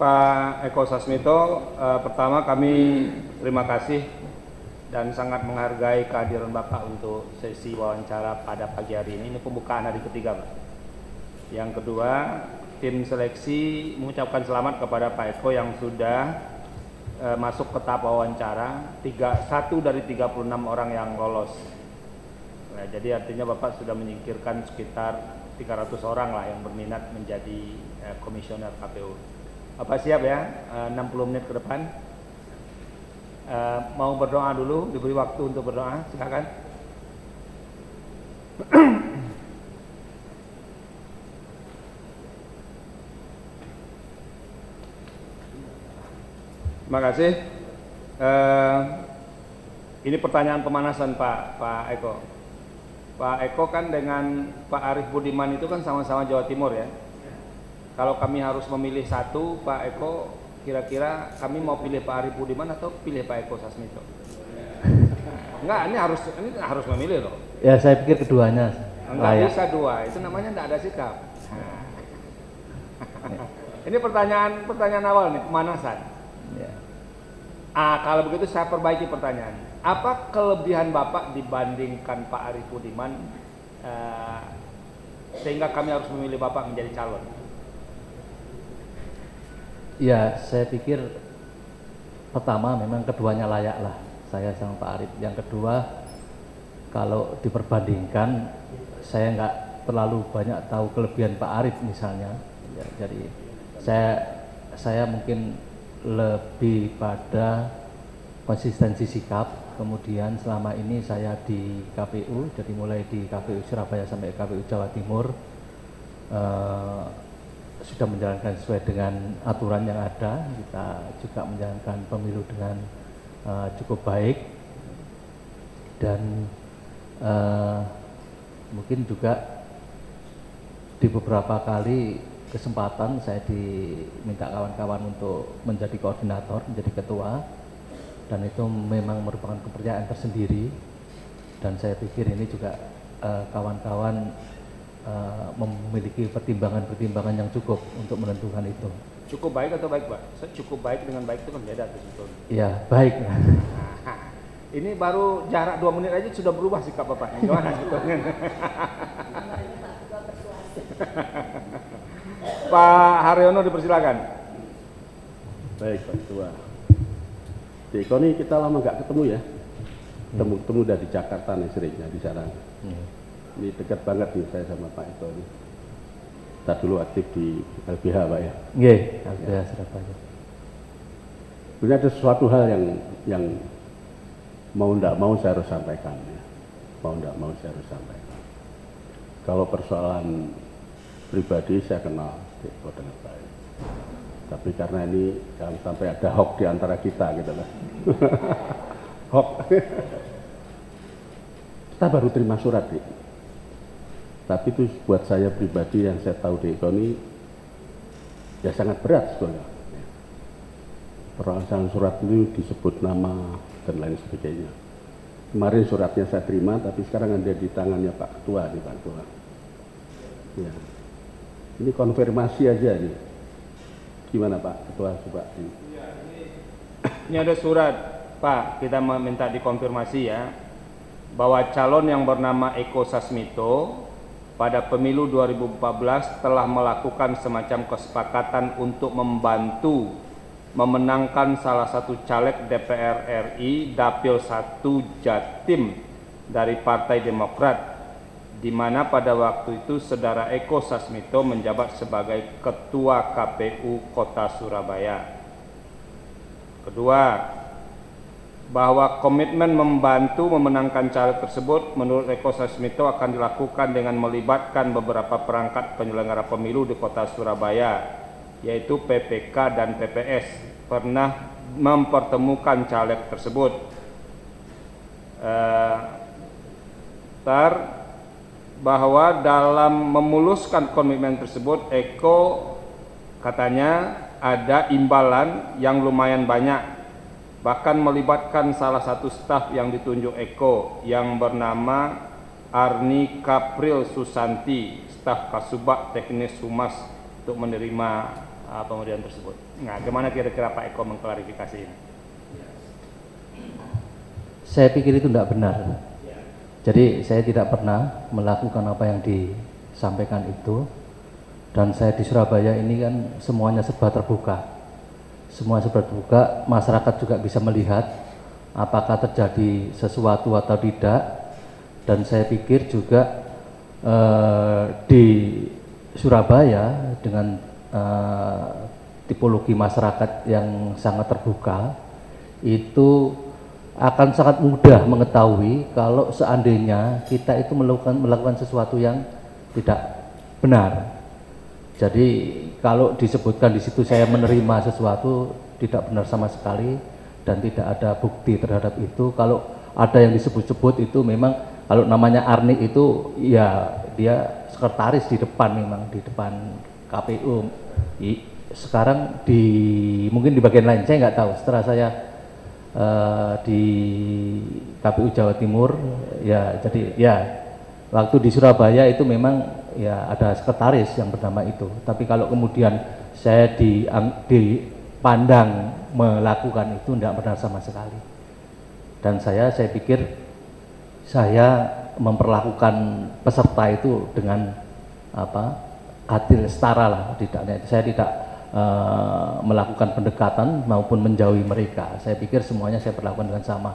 Pak Eko Sasmito, pertama kami terima kasih dan sangat menghargai kehadiran Bapak untuk sesi wawancara pada pagi hari ini. Ini pembukaan hari ketiga, Pak. Yang kedua, tim seleksi mengucapkan selamat kepada Pak Eko yang sudah masuk ke tahap wawancara, 1 dari 36 orang yang lolos. Nah, jadi artinya Bapak sudah menyingkirkan sekitar 300 orang lah yang berminat menjadi komisioner KPU. Bapak siap ya, 60 menit ke depan. Mau berdoa dulu, diberi waktu untuk berdoa, silakan. Terima kasih. Ini pertanyaan pemanasan Pak Eko. Pak Eko kan dengan Pak Arief Budiman itu kan sama-sama Jawa Timur ya. Kalau kami harus memilih satu, Pak Eko, kira-kira kami mau pilih Pak Arief Budiman atau pilih Pak Eko Sasmito? Enggak, ini harus memilih loh. Ya, saya pikir keduanya. Enggak bisa dua, itu namanya enggak ada sikap. Ini pertanyaan awal nih, pemanasan. Ya. Kalau begitu saya perbaiki pertanyaan. Apa kelebihan Bapak dibandingkan Pak Arief Budiman sehingga kami harus memilih Bapak menjadi calon? Ya, saya pikir pertama memang keduanya layak lah, saya sama Pak Arief. Yang kedua, kalau diperbandingkan, saya nggak terlalu banyak tahu kelebihan Pak Arief misalnya. Ya, jadi saya mungkin lebih pada konsistensi sikap. Kemudian selama ini saya di KPU, jadi mulai di KPU Surabaya sampai KPU Jawa Timur, sudah menjalankan sesuai dengan aturan yang ada. Kita juga menjalankan pemilu dengan cukup baik, dan mungkin juga di beberapa kali kesempatan saya diminta kawan-kawan untuk menjadi koordinator, menjadi ketua, dan itu memang merupakan kepercayaan tersendiri, dan saya pikir ini juga kawan-kawan memiliki pertimbangan-pertimbangan yang cukup untuk menentukan itu. Cukup baik atau baik, Pak? Cukup baik dengan baik itu kan beda tuh sebetulnya. Iya, baik. Ini baru jarak 2 menit aja sudah berubah sikap Bapak. Gimana sebetulnya? Pak Haryono dipersilakan. Baik, Pak Ketua. Di Eko nih kita lama nggak ketemu ya. Ketemu dari Jakarta nih seringnya di sana. Ini dekat banget nih saya sama Pak Eko ini. Kita dulu aktif di LBH, Pak ya. Iya, LBH Surabaya. Sebenarnya ada sesuatu hal yang mau ndak mau saya harus sampaikan ya. Mau ndak mau saya harus sampaikan. Kalau persoalan pribadi saya kenal Pak Eko dengan baik. Tapi karena ini jangan sampai ada hoax di antara kita gitu lah. Hoax. Kita baru terima surat, Dik. Tapi itu buat saya pribadi yang saya tahu di Eko ini ya sangat berat sebetulnya. Perasaan surat itu disebut nama dan lain sebagainya. Kemarin suratnya saya terima, tapi sekarang ada di tangannya Pak Ketua nih, Pak Ketua. Ya. Ini konfirmasi aja nih. Gimana Pak Ketua, coba? Ini ada surat, Pak, kita meminta dikonfirmasi ya, bahwa calon yang bernama Eko Sasmito pada pemilu 2014 telah melakukan semacam kesepakatan untuk membantu memenangkan salah satu caleg DPR RI Dapil 1 Jatim dari Partai Demokrat, di mana pada waktu itu saudara Eko Sasmito menjabat sebagai Ketua KPU Kota Surabaya. Kedua, bahwa komitmen membantu memenangkan caleg tersebut menurut Eko Sasmito akan dilakukan dengan melibatkan beberapa perangkat penyelenggara pemilu di Kota Surabaya, yaitu PPK dan PPS, pernah mempertemukan caleg tersebut. Bahwa dalam memuluskan komitmen tersebut, Eko katanya ada imbalan yang lumayan banyak, bahkan melibatkan salah satu staf yang ditunjuk Eko yang bernama Arni Kapril Susanti, staf Kasubag Teknis Humas, untuk menerima pengundian tersebut. Nah, gimana kira-kira Pak Eko mengklarifikasi ini? Saya pikir itu tidak benar. Jadi saya tidak pernah melakukan apa yang disampaikan itu, dan saya di Surabaya ini kan semuanya serba terbuka. Semua serba terbuka, masyarakat juga bisa melihat apakah terjadi sesuatu atau tidak, dan saya pikir juga di Surabaya dengan tipologi masyarakat yang sangat terbuka itu akan sangat mudah mengetahui kalau seandainya kita itu melakukan sesuatu yang tidak benar. Jadi kalau disebutkan di situ saya menerima sesuatu tidak benar sama sekali dan tidak ada bukti terhadap itu. Kalau ada yang disebut-sebut itu memang kalau namanya Arni itu ya dia sekretaris di depan, memang di depan KPU. Sekarang mungkin di bagian lain saya nggak tahu. Setelah saya di KPU Jawa Timur ya, jadi ya waktu di Surabaya itu memang ya ada sekretaris yang bernama itu, tapi kalau kemudian saya dipandang melakukan itu tidak benar sama sekali. Dan saya pikir saya memperlakukan peserta itu dengan adil, setara lah, tidaknya saya tidak melakukan pendekatan maupun menjauhi mereka. Saya pikir semuanya saya perlakukan dengan sama,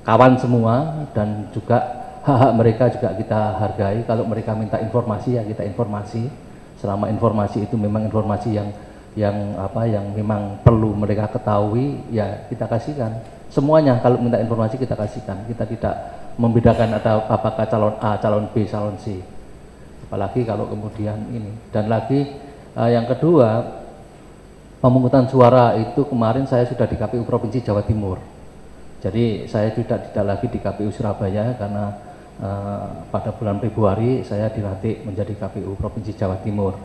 kawan semua, dan juga hak-hak mereka juga kita hargai. Kalau mereka minta informasi ya kita informasi, selama informasi itu memang informasi yang memang perlu mereka ketahui ya kita kasihkan semuanya. Kalau minta informasi kita kasihkan, kita tidak membedakan atau apakah calon A, calon B, calon C, apalagi kalau kemudian ini. Dan lagi yang kedua, pemungutan suara itu kemarin saya sudah di KPU Provinsi Jawa Timur. Jadi saya tidak lagi di KPU Surabaya karena pada bulan Februari saya dilantik menjadi KPU Provinsi Jawa Timur.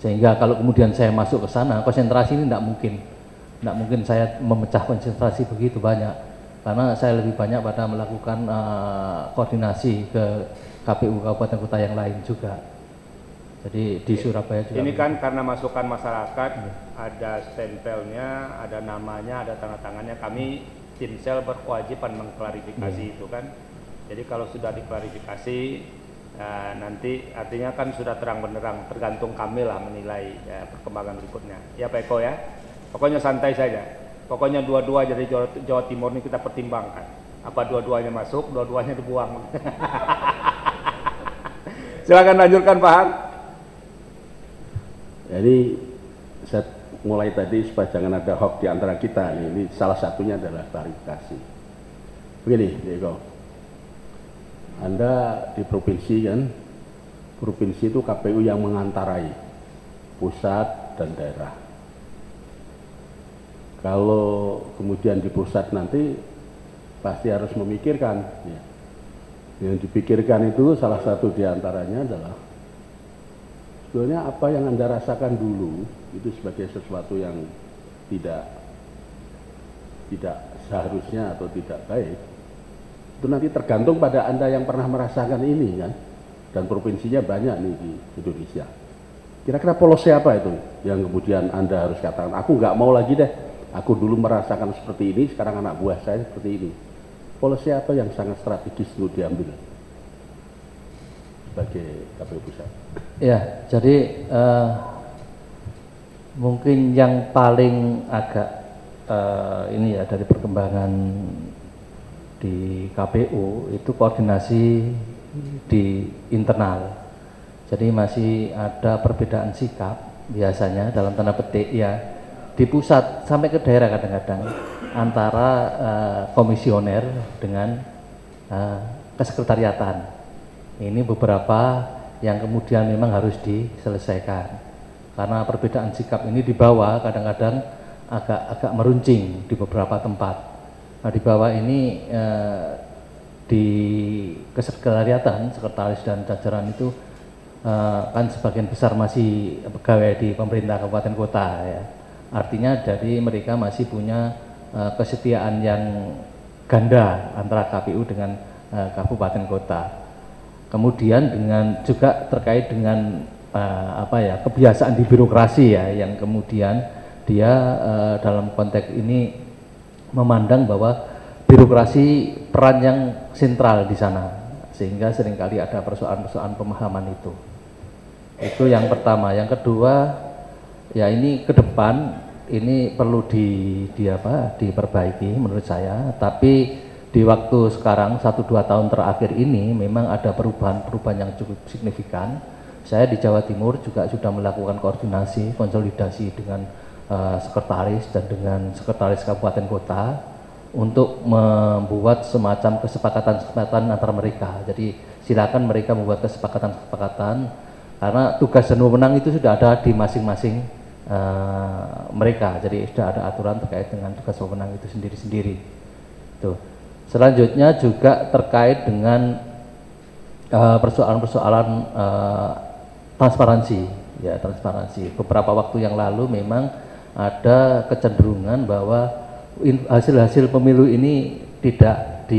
Sehingga kalau kemudian saya masuk ke sana, konsentrasi ini tidak mungkin saya memecah konsentrasi begitu banyak, karena saya lebih banyak pada melakukan koordinasi ke KPU kabupaten kota yang lain juga. Jadi di Surabaya juga. Ini kan karena masukan masyarakat, ada stempelnya, ada namanya, ada tanda tangannya. Kami Timsel berkewajiban mengklarifikasi itu kan. Jadi kalau sudah diklarifikasi, nanti artinya kan sudah terang benderang, tergantung kami lah menilai ya, perkembangan berikutnya. Ya Pak Eko ya, pokoknya santai saja. Pokoknya dua-dua dari Jawa Timur ini kita pertimbangkan. Apa dua-duanya masuk, dua-duanya dibuang. Silakan lanjutkan Pak Han. Jadi saya mulai tadi supaya jangan ada hoax di antara kita, ini salah satunya adalah klarifikasi. Begini, Eko, Anda di provinsi kan, provinsi itu KPU yang mengantarai pusat dan daerah. Kalau kemudian di pusat nanti pasti harus memikirkan, ya. Yang dipikirkan itu salah satu diantaranya adalah sebetulnya apa yang Anda rasakan dulu itu sebagai sesuatu yang tidak seharusnya atau tidak baik, itu nanti tergantung pada Anda yang pernah merasakan ini kan, dan provinsinya banyak nih di Indonesia. Kira-kira polisi apa itu yang kemudian Anda harus katakan, aku nggak mau lagi deh, aku dulu merasakan seperti ini, sekarang anak buah saya seperti ini. Polisi apa yang sangat strategis untuk diambil sebagai KPU pusat? Ya, jadi mungkin yang paling agak ini ya dari perkembangan di KPU itu koordinasi di internal. Jadi masih ada perbedaan sikap biasanya dalam tanda petik ya di pusat sampai ke daerah kadang-kadang antara komisioner dengan kesekretariatan. Ini beberapa yang kemudian memang harus diselesaikan karena perbedaan sikap ini di bawah kadang-kadang agak meruncing di beberapa tempat. Nah di bawah ini di kesekretariatan, sekretaris dan jajaran itu kan sebagian besar masih pegawai di pemerintah kabupaten kota ya. Artinya dari mereka masih punya kesetiaan yang ganda antara KPU dengan kabupaten kota. Kemudian dengan juga terkait dengan kebiasaan di birokrasi ya, yang kemudian dia dalam konteks ini memandang bahwa birokrasi peran yang sentral di sana, sehingga seringkali ada persoalan-persoalan pemahaman itu. Itu yang pertama. Yang kedua, ya ini ke depan ini perlu diperbaiki menurut saya. Tapi di waktu sekarang 1-2 tahun terakhir ini memang ada perubahan-perubahan yang cukup signifikan. Saya di Jawa Timur juga sudah melakukan koordinasi, konsolidasi dengan sekretaris dan dengan sekretaris kabupaten kota untuk membuat semacam kesepakatan antara mereka. Jadi silakan mereka membuat kesepakatan karena tugas dan wewenang itu sudah ada di masing-masing mereka. Jadi sudah ada aturan terkait dengan tugas wewenang itu sendiri-sendiri. Selanjutnya juga terkait dengan persoalan-persoalan transparansi. Ya, transparansi. Beberapa waktu yang lalu memang ada kecenderungan bahwa hasil-hasil pemilu ini tidak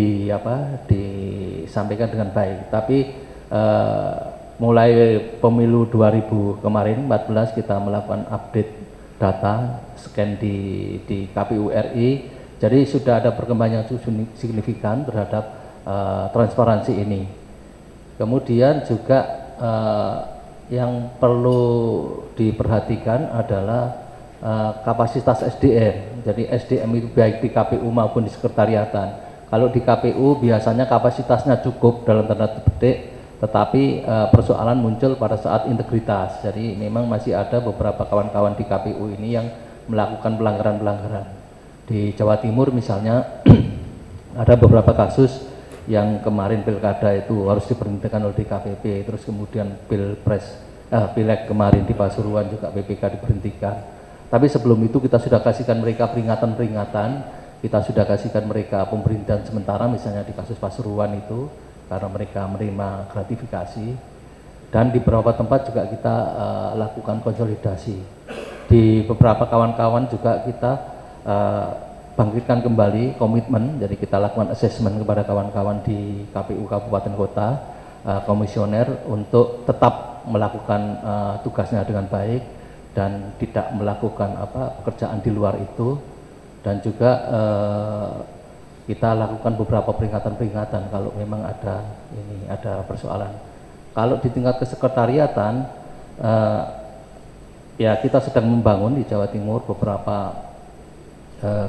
disampaikan dengan baik. Tapi mulai pemilu 2000 kemarin 14 kita melakukan update data scan di KPU RI. Jadi sudah ada perkembangan yang signifikan terhadap transparansi ini. Kemudian juga yang perlu diperhatikan adalah kapasitas SDM. Jadi SDM itu baik di KPU maupun di sekretariatan. Kalau di KPU biasanya kapasitasnya cukup dalam tanda petik, tetapi persoalan muncul pada saat integritas. Jadi memang masih ada beberapa kawan-kawan di KPU ini yang melakukan pelanggaran-pelanggaran. Di Jawa Timur misalnya ada beberapa kasus yang kemarin pilkada itu harus diberhentikan oleh DKPP, terus kemudian pileg kemarin di Pasuruan juga PPK diberhentikan. Tapi sebelum itu kita sudah kasihkan mereka peringatan-peringatan, kita sudah kasihkan mereka pemberhentian sementara misalnya di kasus Pasuruan itu karena mereka menerima gratifikasi, dan di beberapa tempat juga kita lakukan konsolidasi. Di beberapa kawan-kawan juga kita bangkitkan kembali komitmen, jadi kita lakukan assessment kepada kawan-kawan di KPU Kabupaten Kota, komisioner untuk tetap melakukan tugasnya dengan baik dan tidak melakukan pekerjaan di luar itu, dan juga kita lakukan beberapa peringatan-peringatan kalau memang ada persoalan. Kalau di tingkat kesekretariatan, ya kita sedang membangun di Jawa Timur beberapa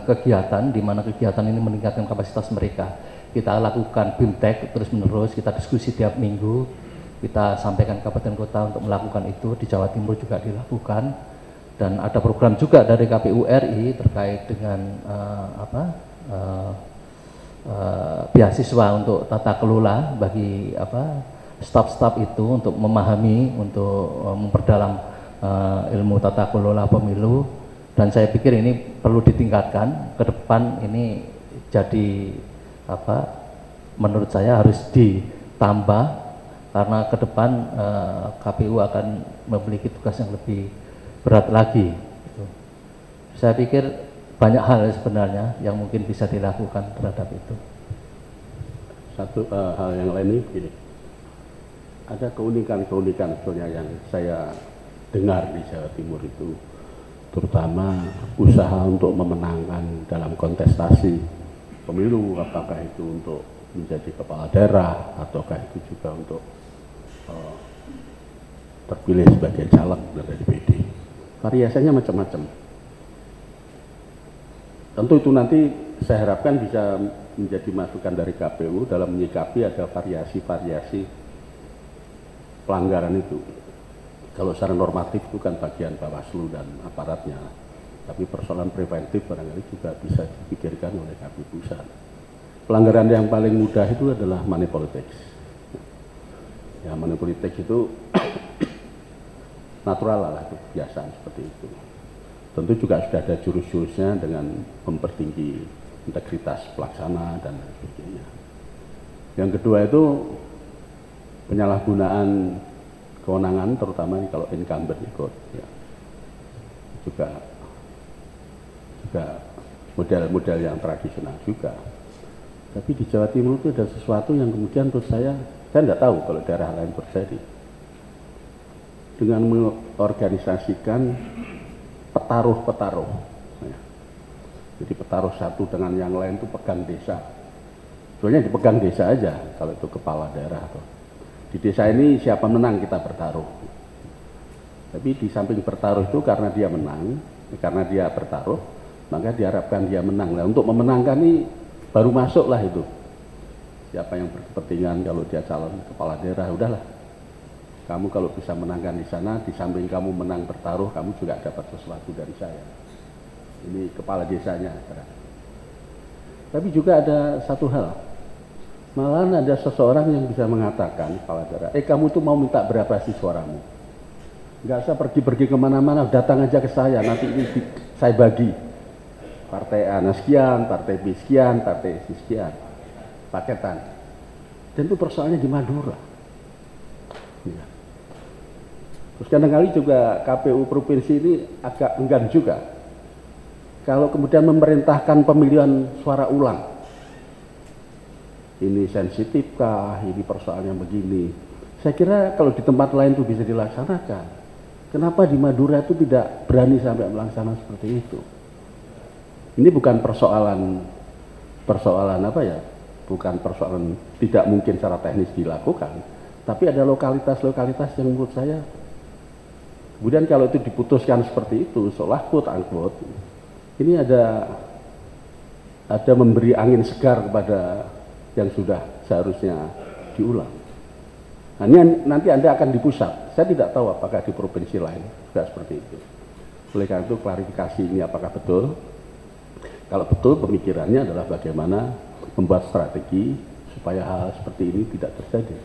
kegiatan, di mana kegiatan ini meningkatkan kapasitas mereka. Kita lakukan BIMTEK terus menerus, kita diskusi tiap minggu, kita sampaikan kabupaten kota untuk melakukan itu. Di Jawa Timur juga dilakukan, dan ada program juga dari KPU RI terkait dengan beasiswa untuk tata kelola bagi staf-staf itu untuk memahami, untuk memperdalam ilmu tata kelola pemilu. Dan saya pikir ini perlu ditingkatkan ke depan. Ini jadi menurut saya harus ditambah, karena ke depan KPU akan memiliki tugas yang lebih berat lagi. Saya pikir banyak hal sebenarnya yang mungkin bisa dilakukan terhadap itu. Satu hal yang lain ini begini, ada keunikan-keunikan sebetulnya yang saya dengar di Jawa Timur itu, terutama usaha untuk memenangkan dalam kontestasi pemilu, apakah itu untuk menjadi kepala daerah ataukah itu juga untuk terpilih sebagai caleg dari DPD. Variasinya macam-macam. Tentu itu nanti saya harapkan bisa menjadi masukan dari KPU dalam menyikapi ada variasi-variasi pelanggaran itu. Kalau secara normatif itu kan bagian Bawaslu dan aparatnya, tapi persoalan preventif barangkali juga bisa dipikirkan oleh KPU pusat. Pelanggaran yang paling mudah itu adalah money politics. Ya, money politics itu natural lah, itu kebiasaan seperti itu. Tentu juga sudah ada jurus-jurusnya dengan mempertinggi integritas pelaksana dan sebagainya. Yang kedua itu penyalahgunaan kewenangan, terutama kalau incumbent ikut, ya. juga model-model yang tradisional juga. Tapi di Jawa Timur itu ada sesuatu yang kemudian menurut saya tidak tahu kalau daerah lain terjadi. dengan mengorganisasikan petaruh-petaruh. Ya. Jadi petaruh satu dengan yang lain itu pegang desa. Sebenarnya dipegang desa aja kalau itu kepala daerah. Di desa ini siapa menang kita bertaruh. Tapi di samping bertaruh itu karena dia menang, karena dia bertaruh, maka diharapkan dia menang. Nah, untuk memenangkan ini baru masuklah itu. Siapa yang berkepentingan kalau dia calon kepala daerah, udahlah. Kamu kalau bisa menangkan di sana, di samping kamu menang bertaruh, kamu juga dapat sesuatu dari saya. Ini kepala desanya. Tapi juga ada satu hal. Malahan ada seseorang yang bisa mengatakan, kepala daerah, kamu tuh mau minta berapa sih suaramu? Nggak usah pergi-pergi kemana-mana, datang aja ke saya, nanti ini saya bagi. Partai A sekian, partai B sekian, partai C sekian. Paketan. Dan itu persoalannya di Madura. Ya. Terus kadang-kali juga KPU Provinsi ini agak enggan juga. Kalau kemudian memerintahkan pemilihan suara ulang. Ini sensitifkah, ini persoalannya begini. Saya kira kalau di tempat lain itu bisa dilaksanakan. Kenapa di Madura itu tidak berani sampai melaksanakan seperti itu? Ini bukan persoalan apa ya? Bukan persoalan tidak mungkin secara teknis dilakukan. Tapi ada lokalitas-lokalitas yang menurut saya, kemudian kalau itu diputuskan seperti itu, seolah quote-unquote, ini ada memberi angin segar kepada yang sudah seharusnya diulang. Nah, ini nanti Anda akan di pusat. Saya tidak tahu apakah di provinsi lain juga seperti itu. Oleh karena itu klarifikasi ini apakah betul? Kalau betul pemikirannya adalah bagaimana membuat strategi supaya hal seperti ini tidak terjadi.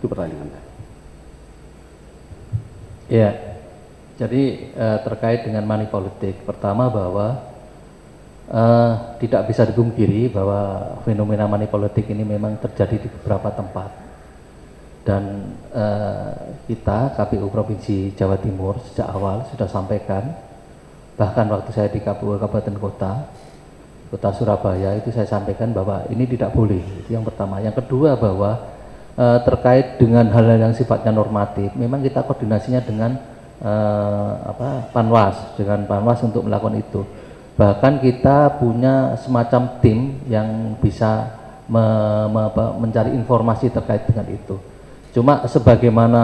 Itu pertanyaan Anda. Ya, jadi terkait dengan money politik, pertama bahwa tidak bisa dipungkiri bahwa fenomena money politik ini memang terjadi di beberapa tempat. Dan kita KPU Provinsi Jawa Timur sejak awal sudah sampaikan, bahkan waktu saya di KPU Kabupaten Kota Surabaya itu saya sampaikan bahwa ini tidak boleh. Itu yang pertama. Yang kedua bahwa terkait dengan hal-hal yang sifatnya normatif, memang kita koordinasinya dengan Panwas, dengan Panwas untuk melakukan itu. Bahkan kita punya semacam tim yang bisa mencari informasi terkait dengan itu. Cuma sebagaimana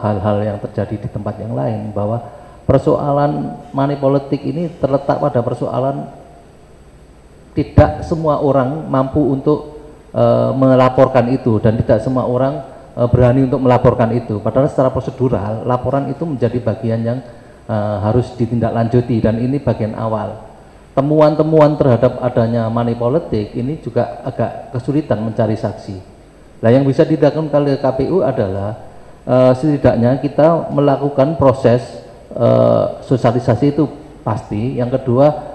hal-hal yang terjadi di tempat yang lain, bahwa persoalan money politik ini terletak pada persoalan tidak semua orang mampu untuk melaporkan itu, dan tidak semua orang berani untuk melaporkan itu. Padahal secara prosedural laporan itu menjadi bagian yang harus ditindaklanjuti, dan ini bagian awal. Temuan-temuan terhadap adanya money politik ini juga agak kesulitan mencari saksi. Nah, yang bisa dilakukan oleh KPU adalah setidaknya kita melakukan proses sosialisasi itu pasti. Yang kedua,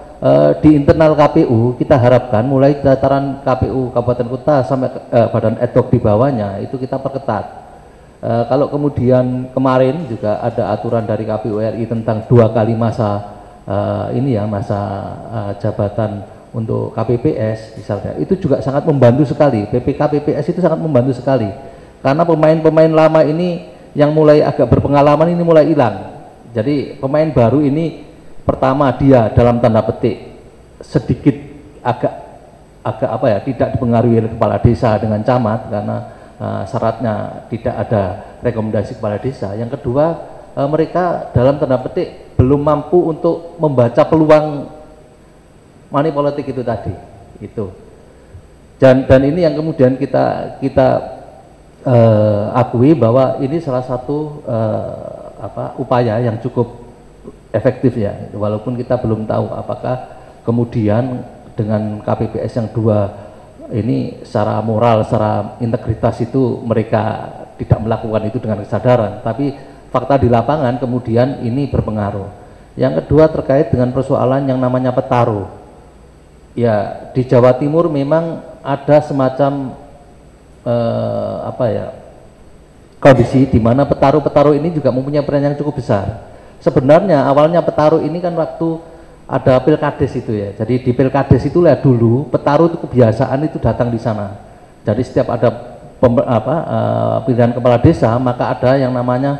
di internal KPU kita harapkan mulai dataran KPU kabupaten kota sampai badan ad hoc di bawahnya itu kita perketat. Kalau kemudian kemarin juga ada aturan dari KPU RI tentang 2 kali masa masa jabatan untuk KPPS misalnya, itu juga sangat membantu sekali. PPK PPS itu sangat membantu sekali karena pemain-pemain lama ini yang mulai agak berpengalaman ini mulai hilang. Jadi pemain baru ini pertama dia dalam tanda petik sedikit agak tidak dipengaruhi oleh kepala desa dengan camat karena syaratnya tidak ada rekomendasi kepala desa. Yang kedua, mereka dalam tanda petik belum mampu untuk membaca peluang money politik itu tadi. Itu. Dan ini yang kemudian kita akui bahwa ini salah satu upaya yang cukup efektif ya, walaupun kita belum tahu apakah kemudian dengan KPPS yang 2 ini secara moral, secara integritas itu mereka tidak melakukan itu dengan kesadaran, tapi fakta di lapangan kemudian ini berpengaruh. Yang kedua terkait dengan persoalan yang namanya petaruh. Ya, di Jawa Timur memang ada semacam kondisi di mana petaruh-petaruh ini juga mempunyai peran yang cukup besar. Sebenarnya awalnya petaruh ini kan waktu ada pilkades itu ya. Jadi di pilkades itulah dulu petaruh itu kebiasaan itu datang di sana. Jadi setiap ada pilihan kepala desa maka ada yang namanya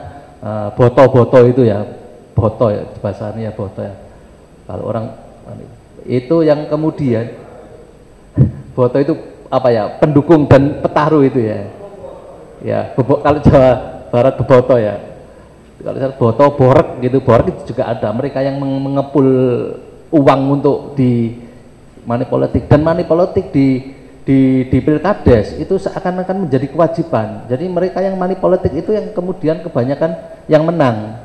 boto-boto itu ya, boto ya bahasanya ya boto ya. Kalau orang itu yang kemudian boto itu apa ya, pendukung dan petaruh itu ya. Ya, kalau Jawa Barat beboto ya. Kalau boto borek gitu, borek itu juga ada. Mereka yang mengepul uang untuk di money politik, dan money politik di pilkades itu seakan-akan menjadi kewajiban. Jadi mereka yang money politik itu yang kemudian kebanyakan yang menang.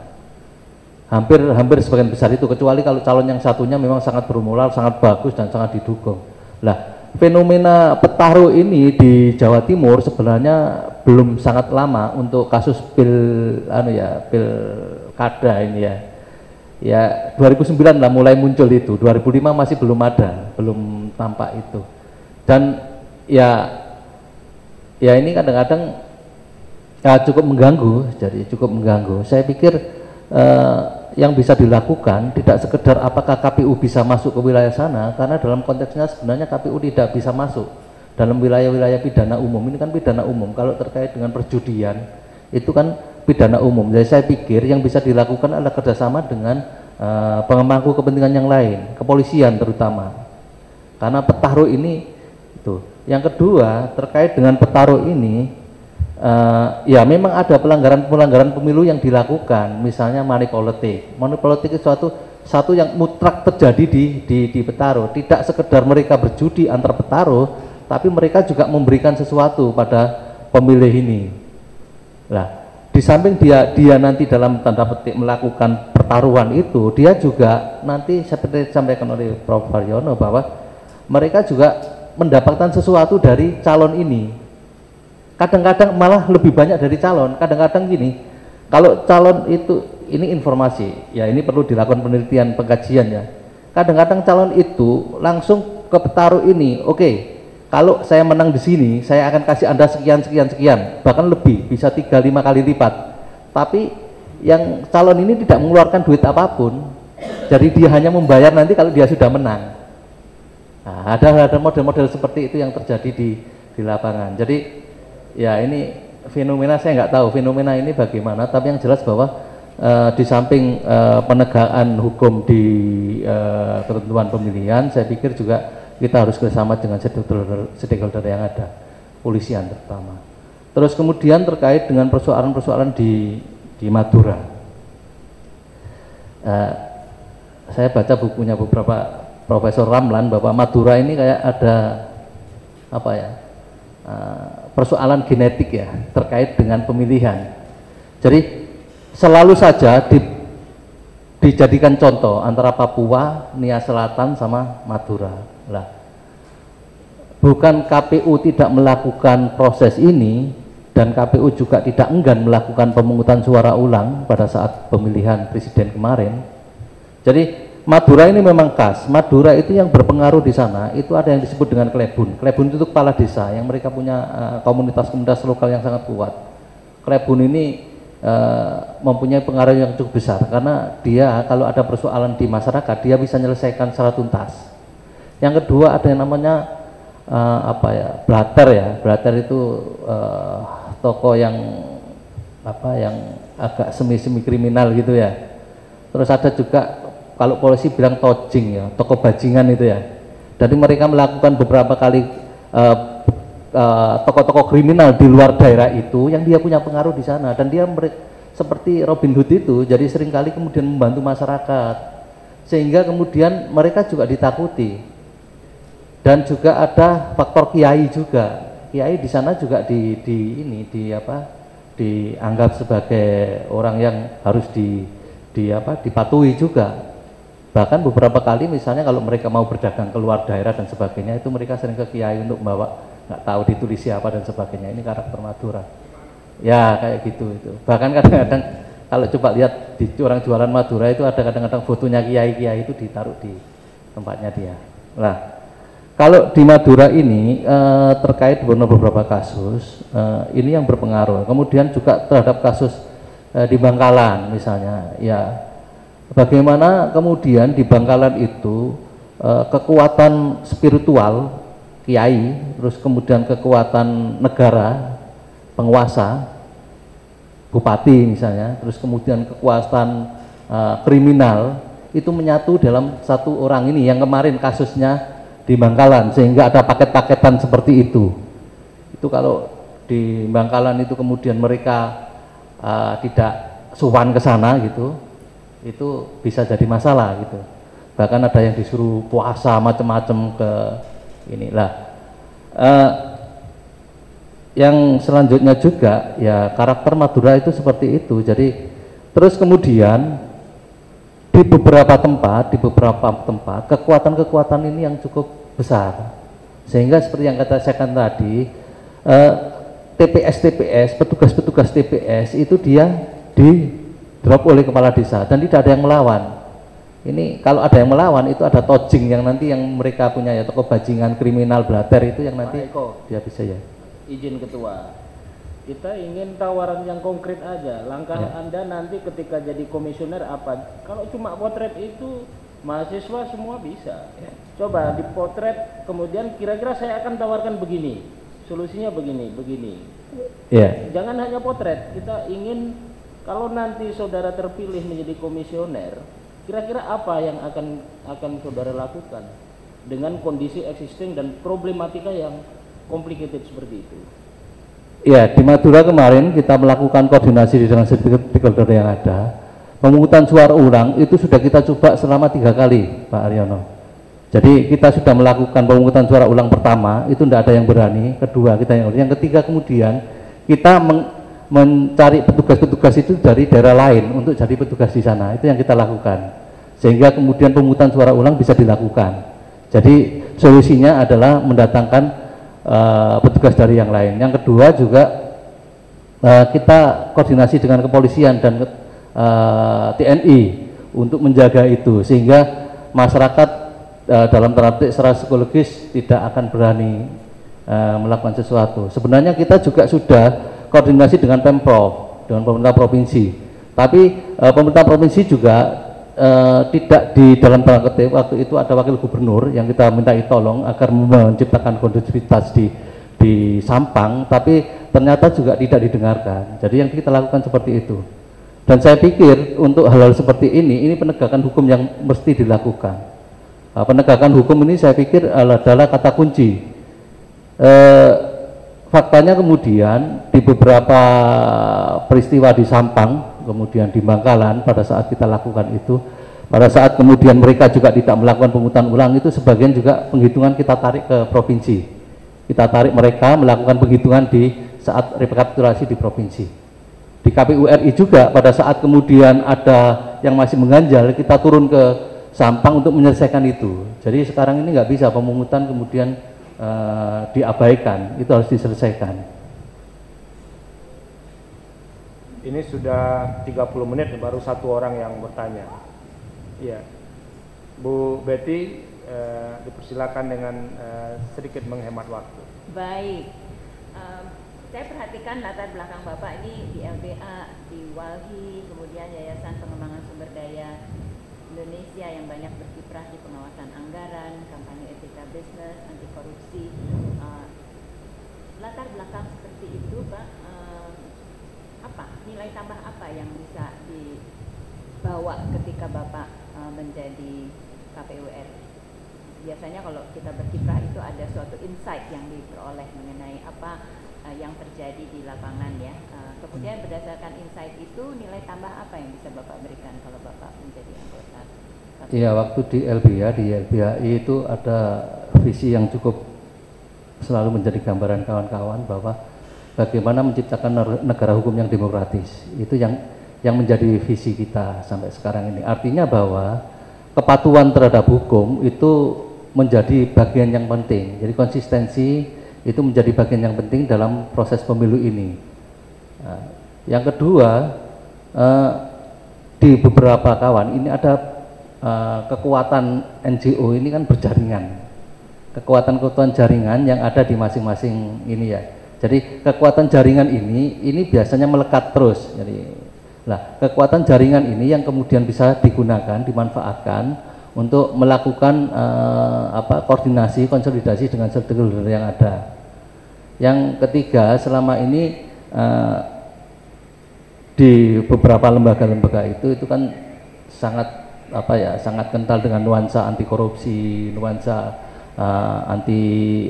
Hampir sebagian besar itu, kecuali kalau calon yang satunya memang sangat bermoral, sangat bagus dan sangat didukung. Lah, fenomena petaruh ini di Jawa Timur sebenarnya belum sangat lama untuk kasus pilkada ini ya. Ya 2009 lah mulai muncul itu, 2005 masih belum ada, belum tampak itu. Dan ya ini kadang-kadang cukup mengganggu, jadi cukup mengganggu. Saya pikir yang bisa dilakukan tidak sekedar apakah KPU bisa masuk ke wilayah sana, karena dalam konteksnya sebenarnya KPU tidak bisa masuk dalam wilayah-wilayah pidana umum. Ini kan pidana umum, kalau terkait dengan perjudian itu kan pidana umum. Jadi saya pikir yang bisa dilakukan adalah kerjasama dengan pemangku kepentingan yang lain, kepolisian terutama, karena petaruh ini itu. Yang kedua, terkait dengan petaruh ini, ya memang ada pelanggaran pemilu yang dilakukan, misalnya money politik. Money politik itu satu yang mutlak terjadi di petaruh. Tidak sekedar mereka berjudi antar petaruh, tapi mereka juga memberikan sesuatu pada pemilih ini. Nah, di samping dia nanti dalam tanda petik melakukan pertaruhan itu, dia juga nanti seperti disampaikan oleh Prof. Haryono bahwa mereka juga mendapatkan sesuatu dari calon ini. Kadang-kadang malah lebih banyak dari calon. Kadang-kadang gini, kalau calon itu, ini informasi ya, ini perlu dilakukan penelitian, pengkajian ya. Kadang-kadang calon itu langsung ke petaruh ini, oke, kalau saya menang di sini saya akan kasih Anda sekian, bahkan lebih, bisa 3-5 kali lipat. Tapi yang calon ini tidak mengeluarkan duit apapun, jadi dia hanya membayar nanti kalau dia sudah menang. Nah, ada model-model seperti itu yang terjadi di lapangan. Jadi ya ini fenomena, saya nggak tahu fenomena ini bagaimana, tapi yang jelas bahwa di samping penegakan hukum di ketentuan pemilihan, saya pikir juga kita harus bersama dengan stakeholder yang ada, polisian terutama. Terus kemudian terkait dengan persoalan-persoalan di Madura, saya baca bukunya beberapa Profesor Ramlan bahwa Madura ini kayak ada apa ya, persoalan genetik ya terkait dengan pemilihan. Jadi selalu saja dijadikan contoh antara Papua, Nia Selatan sama Madura. Lah, bukan KPU tidak melakukan proses ini, dan KPU juga tidak enggan melakukan pemungutan suara ulang pada saat pemilihan presiden kemarin. Jadi Madura ini memang khas. Madura itu yang berpengaruh di sana itu ada yang disebut dengan klebun. Klebun itu kepala desa yang mereka punya komunitas-komunitas lokal yang sangat kuat. Klebun ini mempunyai pengaruh yang cukup besar karena dia kalau ada persoalan di masyarakat dia bisa menyelesaikan secara tuntas. Yang kedua ada yang namanya Blatter ya. Blatter itu tokoh yang yang agak semi kriminal gitu ya. Terus ada juga kalau polisi bilang tojing ya, toko bajingan itu ya. Jadi mereka melakukan beberapa kali tokoh-tokoh kriminal di luar daerah itu yang dia punya pengaruh di sana, dan dia seperti Robin Hood itu, jadi seringkali kemudian membantu masyarakat sehingga kemudian mereka juga ditakuti. Dan juga ada faktor kiai juga. Kiai di sana juga dianggap sebagai orang yang harus dipatuhi juga. Bahkan beberapa kali misalnya kalau mereka mau berdagang keluar daerah dan sebagainya, itu mereka sering ke kiai untuk membawa, nggak tahu ditulis siapa dan sebagainya. Ini karakter Madura ya, kayak gitu itu. Bahkan kadang-kadang kalau coba lihat di orang jualan Madura itu ada kadang-kadang fotonya kiai itu ditaruh di tempatnya dia. Nah, kalau di Madura ini terkait dengan beberapa kasus ini yang berpengaruh. Kemudian juga terhadap kasus di Bangkalan misalnya ya, bagaimana kemudian di Bangkalan itu kekuatan spiritual kiai, terus kemudian kekuatan negara penguasa bupati misalnya, terus kemudian kekuasaan kriminal itu menyatu dalam satu orang ini yang kemarin kasusnya di Bangkalan, sehingga ada paket-paketan seperti itu. Itu kalau di Bangkalan itu kemudian mereka tidak suwan ke sana gitu, itu bisa jadi masalah gitu. Bahkan ada yang disuruh puasa macam-macam ke inilah. Yang selanjutnya juga ya karakter Madura itu seperti itu. Jadi terus kemudian di beberapa tempat kekuatan-kekuatan ini yang cukup besar, sehingga seperti yang kata saya kan tadi, TPS, petugas-petugas TPS itu dia di drop oleh kepala desa dan tidak ada yang melawan. Ini kalau ada yang melawan itu ada tojing yang nanti yang mereka punya ya, toko bajingan kriminal blater itu yang nanti dia bisa ya. Izin ketua, kita ingin tawaran yang konkret aja. Langkah Anda nanti ketika jadi komisioner apa? Kalau cuma potret itu mahasiswa semua bisa. Coba dipotret, kemudian kira-kira saya akan tawarkan begini, solusinya begini. Jangan hanya potret. Kita ingin kalau nanti saudara terpilih menjadi komisioner, kira-kira apa yang akan saudara lakukan dengan kondisi existing dan problematika yang complicated seperti itu. Ya, di Madura kemarin kita melakukan koordinasi dengan stakeholder yang ada. Pemungutan suara ulang itu sudah kita coba selama 3 kali, Pak Aryono. Jadi kita sudah melakukan pemungutan suara ulang pertama, itu tidak ada yang berani. Kedua kita yang ketiga kemudian kita mencari petugas-petugas itu dari daerah lain untuk jadi petugas di sana. Itu yang kita lakukan. Sehingga kemudian pemungutan suara ulang bisa dilakukan. Jadi solusinya adalah mendatangkan petugas dari yang lain. Yang kedua juga kita koordinasi dengan kepolisian dan TNI untuk menjaga itu, sehingga masyarakat dalam tanda petik secara psikologis tidak akan berani melakukan sesuatu. Sebenarnya kita juga sudah koordinasi dengan Pemprov, dengan pemerintah provinsi, tapi pemerintah provinsi juga tidak di dalam tanda kutip. Waktu itu ada wakil gubernur yang kita minta tolong agar menciptakan kondusivitas di Sampang, tapi ternyata juga tidak didengarkan. Jadi yang kita lakukan seperti itu. Dan saya pikir untuk hal-hal seperti ini penegakan hukum yang mesti dilakukan. Penegakan hukum ini saya pikir adalah kata kunci. Faktanya kemudian di beberapa peristiwa di Sampang, kemudian di Bangkalan pada saat kita lakukan itu, pada saat kemudian mereka juga tidak melakukan pemungutan ulang itu, sebagian juga penghitungan kita tarik ke provinsi. Kita tarik mereka melakukan penghitungan di saat rekapitulasi di provinsi. Di KPU RI juga pada saat kemudian ada yang masih mengganjal, kita turun ke Sampang untuk menyelesaikan itu. Jadi sekarang ini nggak bisa pemungutan kemudian diabaikan, itu harus diselesaikan. Ini sudah 30 menit baru 1 orang yang bertanya. Iya, Bu Betty, dipersilakan dengan sedikit menghemat waktu. Baik, saya perhatikan latar belakang Bapak ini di LBA, di Walhi, kemudian Yayasan Pengembangan Sumber Daya Indonesia yang banyak berkiprah di pengawasan anggaran, kampanye etika bisnis, anti korupsi. Latar belakang seperti itu, Pak, apa nilai tambah apa yang bisa dibawa ketika Bapak menjadi KPU RI? Biasanya kalau kita berkiprah itu ada suatu insight yang diperoleh mengenai apa yang terjadi di lapangan ya. Kemudian berdasarkan insight itu nilai tambah apa yang bisa Bapak berikan kalau Bapak menjadi anggota KPU? Iya, waktu di LBHI itu ada visi yang cukup selalu menjadi gambaran kawan-kawan bahwa bagaimana menciptakan negara hukum yang demokratis. Itu yang menjadi visi kita sampai sekarang ini. Artinya bahwa kepatuhan terhadap hukum itu menjadi bagian yang penting. Jadi konsistensi itu menjadi bagian yang penting dalam proses pemilu ini. Yang kedua, di beberapa kawan ini ada kekuatan NGO ini kan berjaringan. Kekuatan-kekuatan jaringan yang ada di masing-masing ini ya. Jadi kekuatan jaringan ini biasanya melekat terus. Jadi, kekuatan jaringan ini yang kemudian bisa digunakan, dimanfaatkan untuk melakukan koordinasi, konsolidasi dengan stakeholder yang ada. Yang ketiga, selama ini di beberapa lembaga-lembaga itu kan sangat sangat kental dengan nuansa anti korupsi, nuansa anti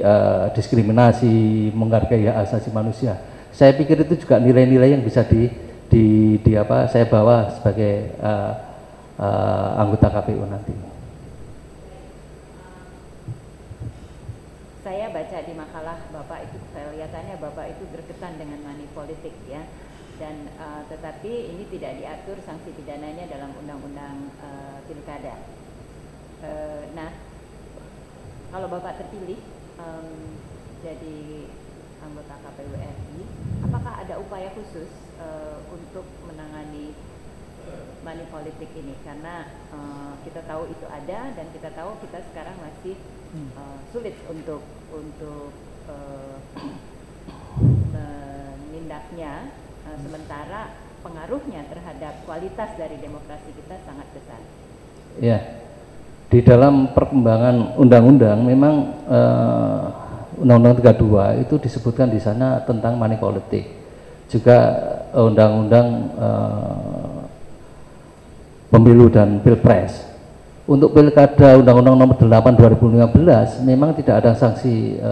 diskriminasi, menghargai hak asasi manusia. Saya pikir itu juga nilai-nilai yang bisa saya bawa sebagai anggota KPU nanti. Saya baca di makalah Bapak itu, kelihatannya Bapak itu berkesan dengan money politik ya, dan tetapi ini tidak diatur sanksi pidananya dalam undang-undang pilkada. Nah, kalau Bapak terpilih jadi anggota KPU RI, apakah ada upaya khusus untuk menangani money politik ini? Karena kita tahu itu ada, dan kita tahu kita sekarang masih sulit untuk menindaknya, sementara pengaruhnya terhadap kualitas dari demokrasi kita sangat besar. Ya, di dalam perkembangan undang-undang memang Undang-Undang 32 itu disebutkan di sana tentang money politik. Juga Undang-Undang Pemilu dan Pilpres. Untuk pilkada Undang-Undang Nomor 8 2015 memang tidak ada sanksi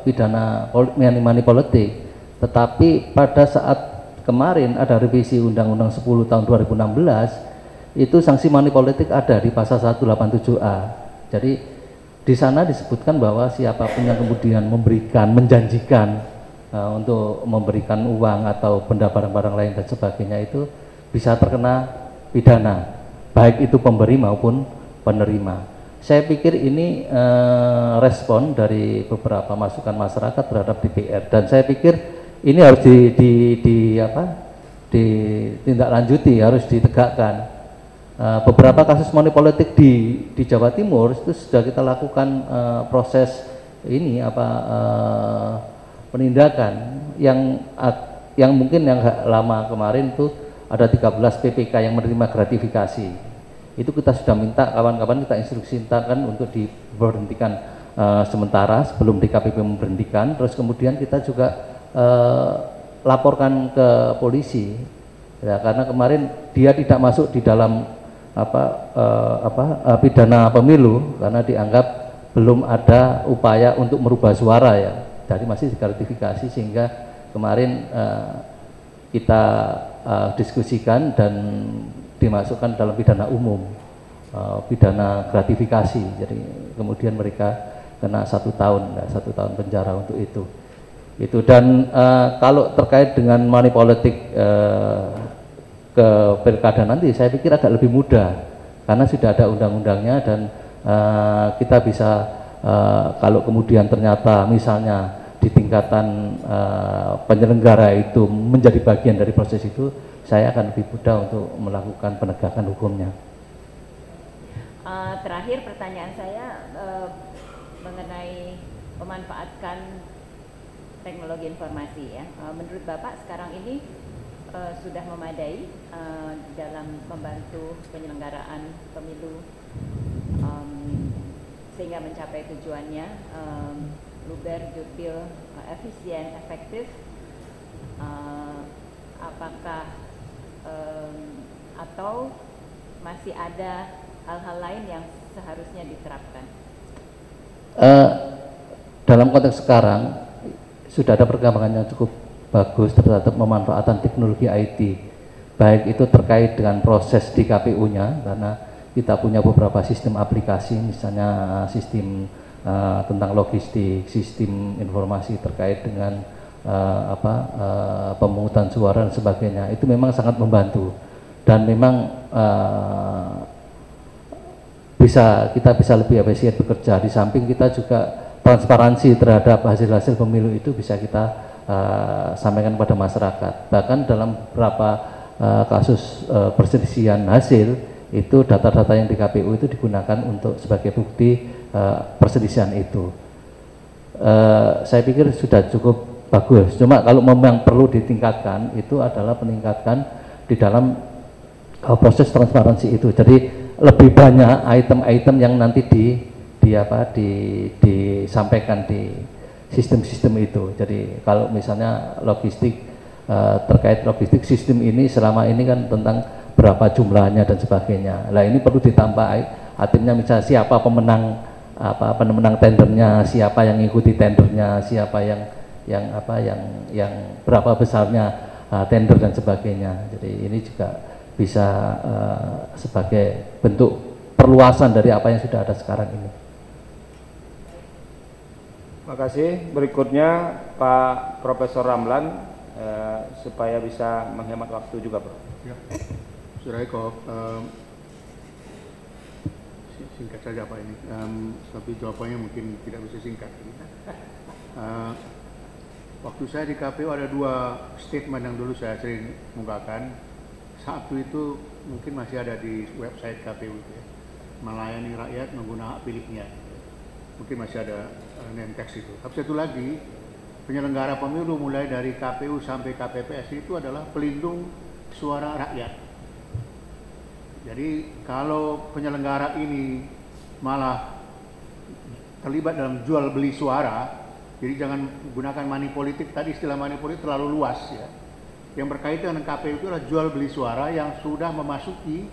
pidana money politik, tetapi pada saat kemarin ada revisi Undang-Undang 10 tahun 2016 itu sanksi money politik ada di pasal 187A. Jadi di sana disebutkan bahwa siapapun yang kemudian menjanjikan untuk memberikan uang atau benda barang-barang lain dan sebagainya itu bisa terkena pidana, baik itu pemberi maupun penerima. Saya pikir ini respon dari beberapa masukan masyarakat terhadap DPR, dan saya pikir ini harus ditindaklanjuti, harus ditegakkan. Beberapa kasus money politik di Jawa Timur itu sudah kita lakukan proses ini penindakan yang mungkin yang lama kemarin tuh ada 13 PPK yang menerima gratifikasi. Itu kita sudah minta kawan-kawan, kita instruksikan untuk diberhentikan sementara sebelum DKPP memberhentikan. Terus kemudian kita juga laporkan ke polisi ya, karena kemarin dia tidak masuk di dalam pidana pemilu karena dianggap belum ada upaya untuk merubah suara ya, jadi masih digratifikasi, sehingga kemarin kita diskusikan dan dimasukkan dalam pidana umum, pidana gratifikasi. Jadi kemudian mereka kena 1 tahun penjara untuk itu. Dan kalau terkait dengan money politik ke pilkada nanti, saya pikir agak lebih mudah karena sudah ada undang-undangnya, dan kita bisa kalau kemudian ternyata misalnya di tingkatan penyelenggara itu menjadi bagian dari proses itu, saya akan lebih mudah untuk melakukan penegakan hukumnya. Terakhir pertanyaan saya mengenai memanfaatkan teknologi informasi ya. Menurut Bapak sekarang ini sudah memadai dalam membantu penyelenggaraan pemilu sehingga mencapai tujuannya, luber, jurdil, efisien, efektif. Apakah atau masih ada hal-hal lain yang seharusnya diterapkan? Dalam konteks sekarang sudah ada perkembangan yang cukup bagus terhadap pemanfaatan teknologi IT, baik itu terkait dengan proses di KPU-nya, karena kita punya beberapa sistem aplikasi, misalnya sistem tentang logistik, sistem informasi terkait dengan pemungutan suara dan sebagainya. Itu memang sangat membantu, dan memang kita bisa lebih efisien bekerja. Di samping kita juga transparansi terhadap hasil-hasil pemilu itu bisa kita sampaikan kepada masyarakat. Bahkan dalam beberapa kasus perselisihan hasil itu, data-data yang di KPU itu digunakan untuk sebagai bukti perselisihan itu. Saya pikir sudah cukup bagus. Cuma kalau memang perlu ditingkatkan, itu adalah peningkatan di dalam proses transparansi itu. Jadi lebih banyak item-item yang nanti disampaikan di sistem-sistem itu. Jadi kalau misalnya logistik terkait logistik sistem ini selama ini kan tentang berapa jumlahnya dan sebagainya. Nah ini perlu ditambah, artinya misalnya siapa pemenang pemenang tendernya, siapa yang ikuti tendernya, siapa yang berapa besarnya tender dan sebagainya. Jadi ini juga bisa sebagai bentuk perluasan dari apa yang sudah ada sekarang ini. Terima kasih. Berikutnya Pak Profesor Ramlan supaya bisa menghemat waktu juga, Pak. Ya. Saudara Eko, singkat saja Pak ini, tapi jawabannya mungkin tidak bisa singkat. Waktu saya di KPU ada dua statement yang dulu saya sering mengungkapkan. Satu itu mungkin masih ada di website KPU, ya. Melayani rakyat menggunakan hak pilihnya. Mungkin masih ada name text itu. Tapi satu lagi, penyelenggara pemilu mulai dari KPU sampai KPPS itu adalah pelindung suara rakyat. Jadi kalau penyelenggara ini malah terlibat dalam jual beli suara, jadi jangan gunakan money politik. Tadi istilah money politik terlalu luas, ya. Yang berkaitan dengan KPU itu adalah jual beli suara yang sudah memasuki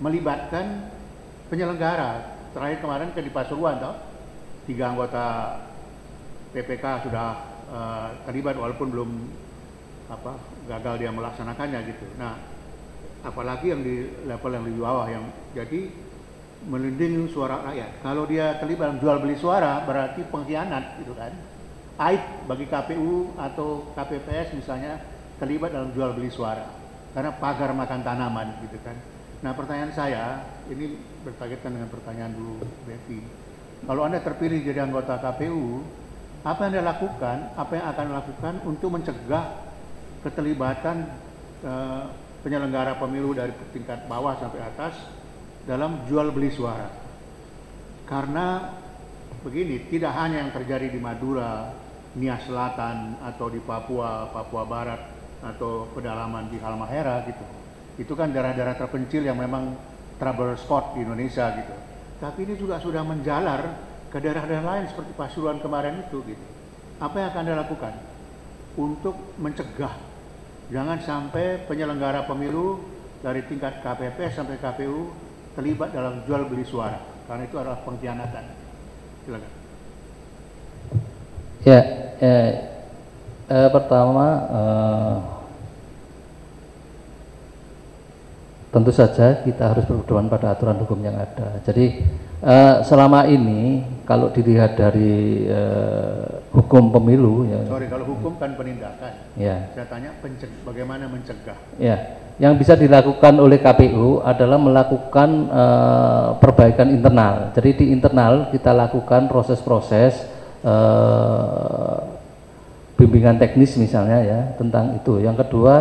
melibatkan penyelenggara. Terakhir kemarin kan di Pasuruan, toh 3 anggota PPK sudah terlibat walaupun belum gagal dia melaksanakannya gitu. Nah, apalagi yang di level yang lebih bawah yang jadi melindungi suara rakyat. Kalau dia terlibat dalam jual beli suara berarti pengkhianat gitu kan. Aib bagi KPU atau KPPS misalnya terlibat dalam jual beli suara karena pagar makan tanaman gitu kan. Nah, pertanyaan saya ini berkaitan dengan pertanyaan dulu Bevi. Kalau Anda terpilih jadi anggota KPU, apa yang Anda lakukan, apa yang akan lakukan untuk mencegah keterlibatan penyelenggara pemilu dari tingkat bawah sampai atas dalam jual beli suara? Karena begini, tidak hanya yang terjadi di Madura, Nia Selatan atau di Papua, Papua Barat atau pedalaman di Halmahera gitu. Itu kan daerah-daerah terpencil yang memang trouble spot di Indonesia gitu. Tapi ini juga sudah menjalar ke daerah-daerah lain seperti Pasuruan kemarin itu gitu. Apa yang akan Anda lakukan untuk mencegah jangan sampai penyelenggara pemilu dari tingkat KPP sampai KPU terlibat dalam jual beli suara, karena itu adalah pengkhianatan. Silakan. Ya, pertama tentu saja kita harus berpedoman pada aturan hukum yang ada. Jadi selama ini kalau dilihat dari hukum pemilu, ya. Sorry, kalau hukum kan penindakan. Ya. Saya tanya bagaimana mencegah. Ya, yang bisa dilakukan oleh KPU adalah melakukan perbaikan internal. Jadi di internal kita lakukan proses-proses bimbingan teknis misalnya ya tentang itu. Yang kedua,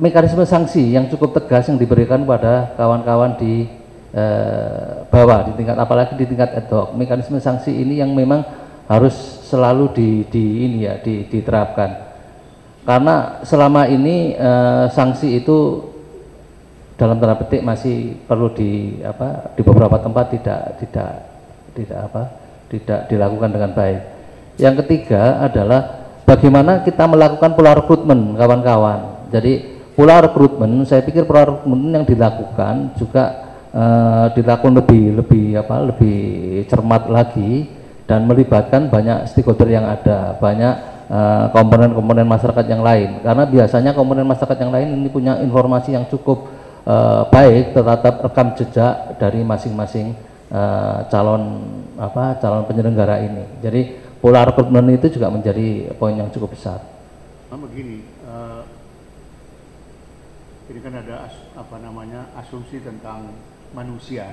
mekanisme sanksi yang cukup tegas yang diberikan pada kawan-kawan di bawah, di tingkat apalagi di tingkat ad hoc. Mekanisme sanksi ini yang memang harus selalu diterapkan, karena selama ini sanksi itu dalam tanda petik masih perlu di beberapa tempat tidak dilakukan dengan baik. Yang ketiga adalah bagaimana kita melakukan pola rekrutmen kawan-kawan. Jadi pola rekrutmen, saya pikir pola rekrutmen yang dilakukan juga dilakukan lebih cermat lagi dan melibatkan banyak stakeholder yang ada, banyak komponen-komponen masyarakat yang lain. Karena biasanya komponen masyarakat yang lain ini punya informasi yang cukup baik terhadap rekam jejak dari masing-masing calon penyelenggara ini. Jadi pola rekrutmen itu juga menjadi poin yang cukup besar. Begini, ini kan ada asumsi tentang manusia.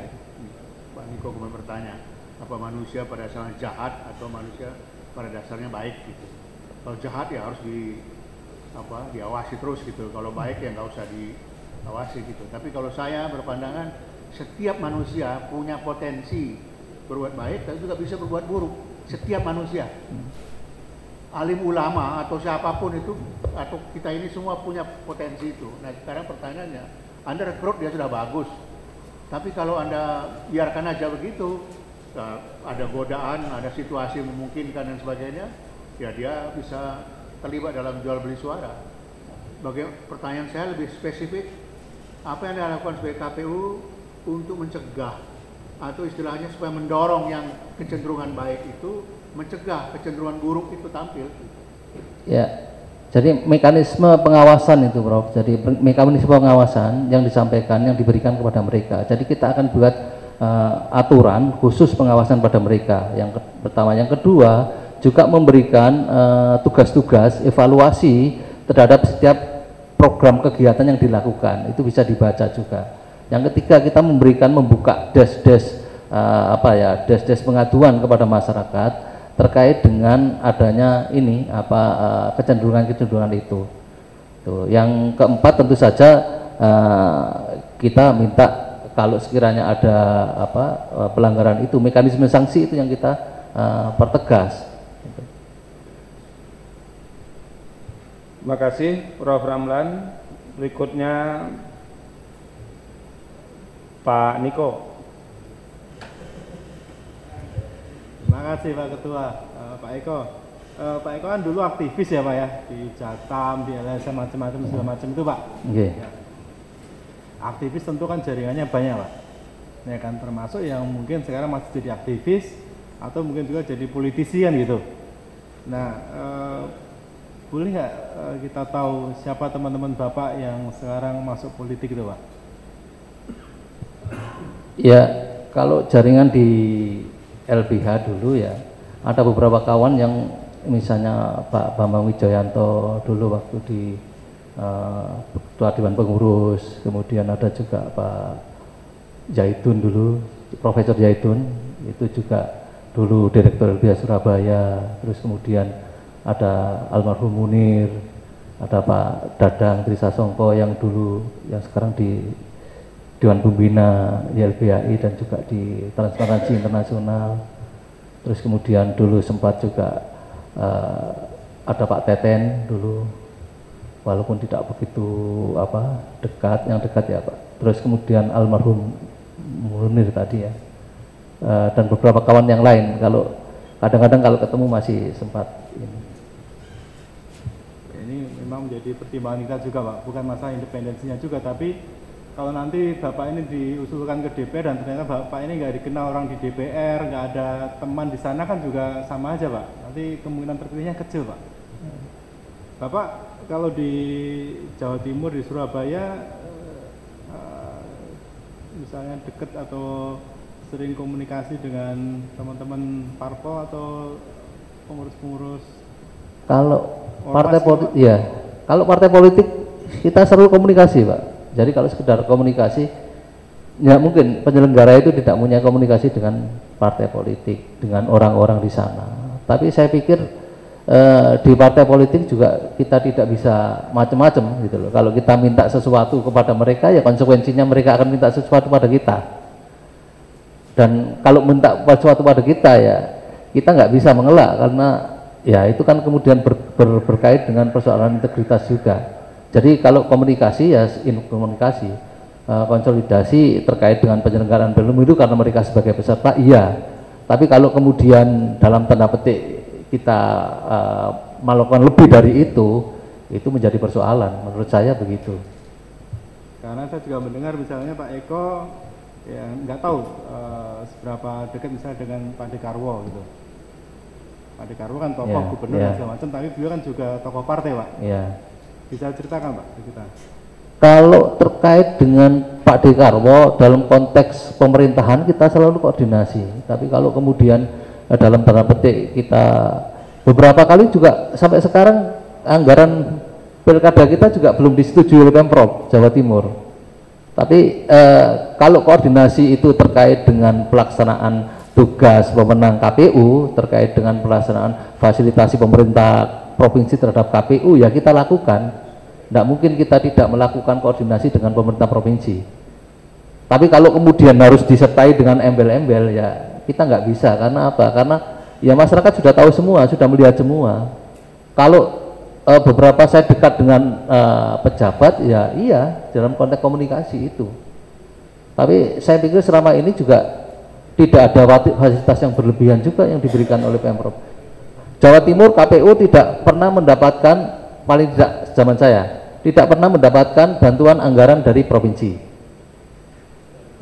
Pak Niko kemarin bertanya, apa manusia pada dasarnya jahat atau manusia pada dasarnya baik gitu. Kalau jahat ya harus diawasi terus gitu. Kalau baik ya nggak usah diawasi gitu. Tapi kalau saya berpandangan setiap manusia punya potensi berbuat baik, tapi juga bisa berbuat buruk. Setiap manusia, alim ulama atau siapapun itu atau kita ini semua punya potensi itu. Nah sekarang pertanyaannya, Anda rekrut dia sudah bagus, tapi kalau Anda biarkan aja begitu, ada godaan, ada situasi memungkinkan dan sebagainya, ya dia bisa terlibat dalam jual beli suara. Pertanyaan saya lebih spesifik, apa yang dilakukan sebagai KPU untuk mencegah atau istilahnya supaya mendorong yang kecenderungan baik itu, mencegah kecenderungan buruk itu tampil? Ya, jadi mekanisme pengawasan itu, Prof. Jadi mekanisme pengawasan yang disampaikan, yang diberikan kepada mereka. Jadi kita akan buat aturan khusus pengawasan pada mereka. Yang pertama, yang kedua juga memberikan tugas-tugas evaluasi terhadap setiap program kegiatan yang dilakukan. Itu bisa dibaca juga. Yang ketiga, kita membuka desk-desk desk-desk pengaduan kepada masyarakat terkait dengan adanya ini kecenderungan-kecenderungan itu. Tuh. Yang keempat, tentu saja kita minta kalau sekiranya ada pelanggaran itu, mekanisme sanksi itu yang kita pertegas. Terima kasih Prof. Ramlan. Berikutnya Pak Niko. Terima kasih Pak Ketua. Pak Eko. Pak Eko kan dulu aktivis ya Pak ya, di Jatam, di LSM, macam-macam segala macam itu Pak. Okay. Ya. Aktivis tentu kan jaringannya banyak Pak. Ya kan, termasuk yang mungkin sekarang masih jadi aktivis atau mungkin juga jadi politisi kan gitu. Nah, boleh nggak kita tahu siapa teman-teman Bapak yang sekarang masuk politik itu Pak? Ya, kalau jaringan di LBH dulu ya, ada beberapa kawan yang misalnya Pak Bambang Wijoyanto dulu waktu di Ketua Dewan Pengurus, kemudian ada juga Pak Zaitun dulu, Profesor Zaitun, itu juga dulu Direktur LBH Surabaya, terus kemudian ada almarhum Munir, ada Pak Dadang Trisasongko yang dulu, yang sekarang di Dewan Pembina YLBHI dan juga di Transparansi Internasional. Terus kemudian dulu sempat juga ada Pak Teten dulu, walaupun tidak begitu dekat, yang dekat ya Pak. Terus kemudian almarhum Munir tadi ya, dan beberapa kawan yang lain. Kalau kadang-kadang kalau ketemu masih sempat ini. Ini memang menjadi pertimbangan kita juga Pak, bukan masalah independensinya juga, tapi kalau nanti Bapak ini diusulkan ke DPR dan ternyata Bapak ini nggak dikenal orang di DPR, nggak ada teman di sana, kan juga sama aja Pak. Nanti kemungkinan terpilihnya kecil Pak. Bapak kalau di Jawa Timur, di Surabaya, misalnya deket atau sering komunikasi dengan teman-teman parpol atau pengurus-pengurus? Kalau partai politik, ya, kalau partai politik kita selalu komunikasi Pak. Jadi kalau sekedar komunikasi, ya mungkin penyelenggara itu tidak punya komunikasi dengan partai politik, dengan orang-orang di sana. Tapi saya pikir di partai politik juga kita tidak bisa macam-macam gitu loh. Kalau kita minta sesuatu kepada mereka, ya konsekuensinya mereka akan minta sesuatu pada kita. Dan kalau minta sesuatu pada kita, ya kita nggak bisa mengelak, karena ya itu kan kemudian berkait dengan persoalan integritas juga. Jadi kalau komunikasi ya komunikasi, konsolidasi terkait dengan penyelenggaraan pemilu itu karena mereka sebagai peserta, iya. Tapi kalau kemudian dalam tanda petik kita melakukan lebih dari itu menjadi persoalan. Menurut saya begitu. Karena saya juga mendengar misalnya Pak Eko ya nggak tahu seberapa dekat misalnya dengan Pak Dekarwo gitu. Pak Dekarwo kan tokoh gubernur dan segala macam, tapi beliau kan juga tokoh partai Pak. Iya. Bisa ceritakan Pak kita? Kalau terkait dengan Pak Dekarwo dalam konteks pemerintahan kita selalu koordinasi. Tapi kalau kemudian dalam tanda petik kita beberapa kali juga sampai sekarang anggaran pilkada kita juga belum disetujui oleh Pemprov Jawa Timur. Tapi kalau koordinasi itu terkait dengan pelaksanaan tugas pemenang KPU, terkait dengan pelaksanaan fasilitasi pemerintah provinsi terhadap KPU, ya kita lakukan. Tidak mungkin kita tidak melakukan koordinasi dengan pemerintah provinsi. Tapi kalau kemudian harus disertai dengan embel-embel, ya kita nggak bisa. Karena apa? Karena ya masyarakat sudah tahu semua, sudah melihat semua. Kalau beberapa saya dekat dengan pejabat, ya iya dalam konteks komunikasi itu. Tapi saya pikir selama ini juga tidak ada fasilitas yang berlebihan juga yang diberikan oleh Pemprov. Jawa Timur KPU tidak pernah mendapatkan, paling tidak zaman saya, tidak pernah mendapatkan bantuan anggaran dari provinsi.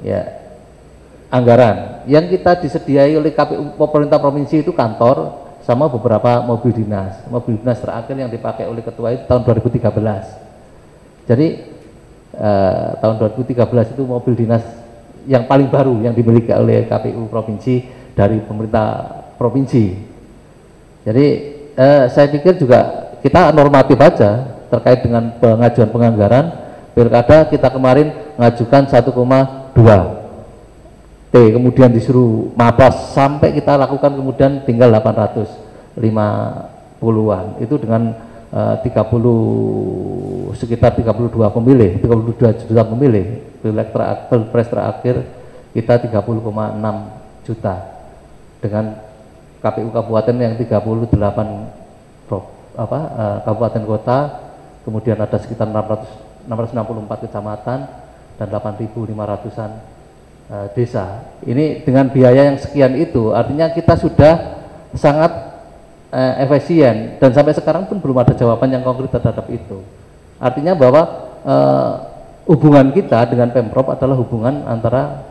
Ya, anggaran yang kita disediai oleh KPU pemerintah provinsi itu kantor sama beberapa mobil dinas. Mobil dinas terakhir yang dipakai oleh ketua itu tahun 2013. Jadi tahun 2013 itu mobil dinas yang paling baru yang dimiliki oleh KPU provinsi dari pemerintah provinsi. Jadi saya pikir juga kita normatif aja terkait dengan pengajuan penganggaran pilkada. Kita kemarin mengajukan 1,2 T, kemudian disuruh mapas sampai kita lakukan kemudian tinggal 850-an itu dengan sekitar 32 pemilih, 32 juta pemilih. Pilpres terakhir kita 30,6 juta dengan KPU kabupaten yang 38 kabupaten kota, kemudian ada sekitar 664 kecamatan dan 8.500-an desa. Ini dengan biaya yang sekian itu artinya kita sudah sangat efisien dan sampai sekarang pun belum ada jawaban yang konkret terhadap itu. Artinya bahwa hubungan kita dengan Pemprov adalah hubungan antara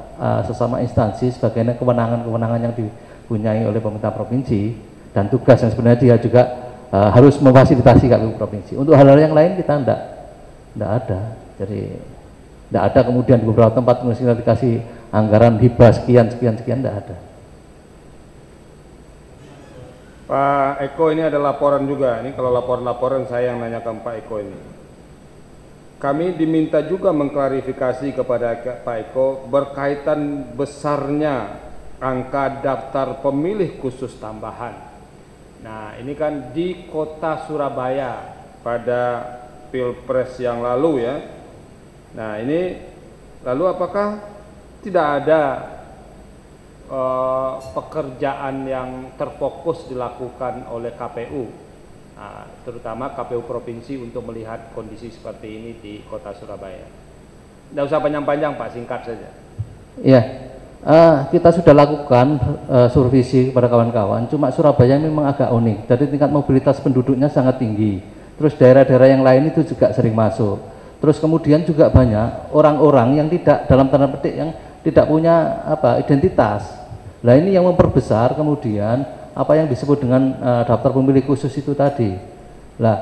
sesama instansi sebagai kewenangan-kewenangan yang dipunyai oleh pemerintah provinsi dan tugas yang sebenarnya dia juga harus memfasilitasi KPU provinsi. Untuk hal-hal yang lain kita enggak ada. Jadi enggak ada kemudian di beberapa tempat kita dikasih anggaran hibah sekian enggak ada. Pak Eko, ini ada laporan juga. Ini kalau laporan saya yang nanyakan Pak Eko ini. Kami diminta juga mengklarifikasi kepada Pak Eko berkaitan besarnya angka daftar pemilih khusus tambahan. Nah, ini kan di kota Surabaya pada Pilpres yang lalu ya. Nah, ini lalu apakah tidak ada pekerjaan yang terfokus dilakukan oleh KPU, terutama KPU provinsi untuk melihat kondisi seperti ini di kota Surabaya? Tidak usah panjang-panjang Pak, singkat saja. Iya, kita sudah lakukan survei kepada kawan-kawan, cuma Surabaya memang agak unik, jadi tingkat mobilitas penduduknya sangat tinggi, terus daerah-daerah yang lain itu juga sering masuk, terus kemudian juga banyak orang-orang yang tidak, dalam tanda petik, yang tidak punya identitas. Nah, ini yang memperbesar kemudian apa yang disebut dengan daftar pemilih khusus itu tadi. Nah,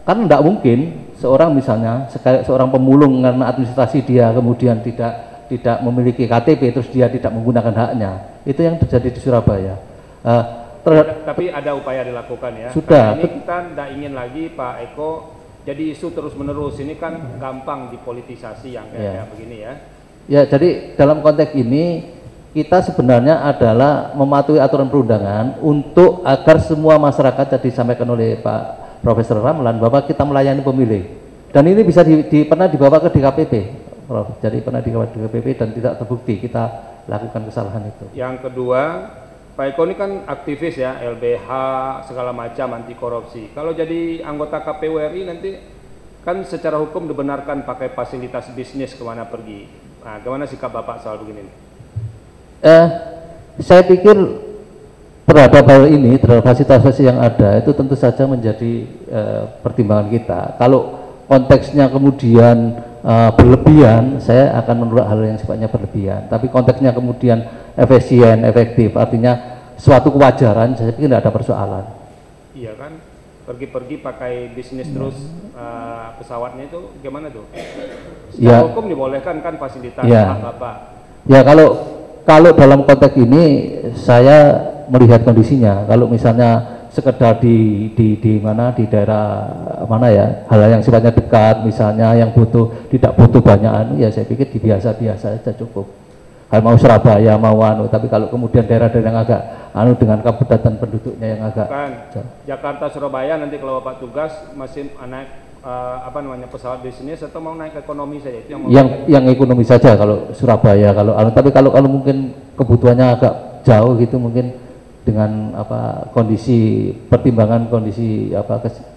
kan tidak mungkin seorang misalnya seorang pemulung karena administrasi dia kemudian tidak memiliki KTP terus dia tidak menggunakan haknya. Itu yang terjadi di Surabaya. Tapi ada upaya dilakukan ya. Sudah. Karena ini kita tidak ingin lagi Pak Eko jadi isu terus-menerus. Ini kan gampang dipolitisasi yang kayak begini ya. Ya, jadi dalam konteks ini kita sebenarnya adalah mematuhi aturan perundangan untuk agar semua masyarakat tadi disampaikan oleh Pak Profesor Ramlan bahwa kita melayani pemilih. Dan ini bisa pernah dibawa ke DKPP, Prof. Jadi pernah dibawa ke DKPP dan tidak terbukti kita lakukan kesalahan itu. Yang kedua, Pak Eko ini kan aktivis ya, LBH segala macam anti korupsi. Kalau jadi anggota KPU RI nanti kan secara hukum dibenarkan pakai fasilitas bisnis kemana pergi. Nah, gimana sikap Bapak soal begini? Saya pikir terhadap hal ini, terhadap fasilitas yang ada itu tentu saja menjadi pertimbangan kita. Kalau konteksnya kemudian berlebihan, saya akan menolak hal yang sifatnya berlebihan. Tapi konteksnya kemudian efisien, efektif, artinya suatu kewajaran, saya pikir tidak ada persoalan. Iya kan, pergi-pergi pakai bisnis terus pesawatnya itu gimana tuh? Secara hukum dibolehkan kan fasilitas Bapak? Ya, kalau dalam konteks ini saya melihat kondisinya. Kalau misalnya sekedar di mana, di daerah mana ya, hal yang sifatnya dekat misalnya yang tidak butuh banyak ya saya pikir di biasa-biasa saja cukup. Hal mau Surabaya mau tapi kalau kemudian daerah-daerah yang agak dengan kabupaten penduduknya yang agak Jakarta Surabaya nanti kalau Bapak tugas masih naik pesawat bisnis atau mau naik ekonomi saja itu yang ekonomi saja kalau Surabaya, tapi kalau mungkin kebutuhannya agak jauh gitu mungkin dengan kondisi pertimbangan kondisi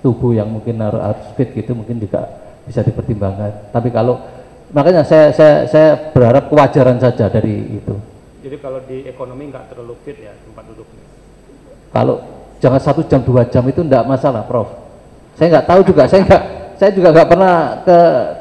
tubuh yang mungkin harus fit gitu mungkin juga bisa dipertimbangkan. Tapi kalau makanya saya berharap kewajaran saja dari itu. Jadi kalau di ekonomi nggak terlalu fit ya tempat duduknya. Kalau jangan 1 jam 2 jam itu enggak masalah, Prof. Saya nggak tahu juga, saya juga nggak pernah ke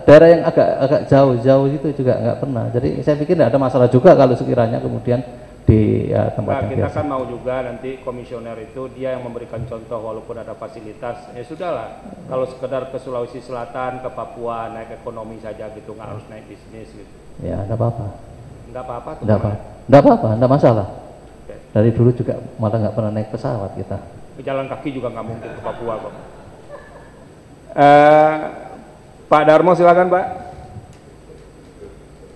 daerah yang agak jauh itu juga nggak pernah. Jadi saya pikir nggak ada masalah juga kalau sekiranya kemudian di tempat yang kita biasa. kan mau juga nanti komisioner itu dia yang memberikan contoh walaupun ada fasilitas, ya sudahlah. Kalau sekedar ke Sulawesi Selatan, ke Papua naik ekonomi saja gitu, nggak harus naik bisnis gitu. Ya nggak apa-apa. Nggak apa-apa tuh. Nggak apa-apa, nggak masalah. Oke. Dari dulu juga malah nggak pernah naik pesawat kita. Jalan kaki juga nggak mungkin ke Papua kok. Pak Darmo silakan Pak.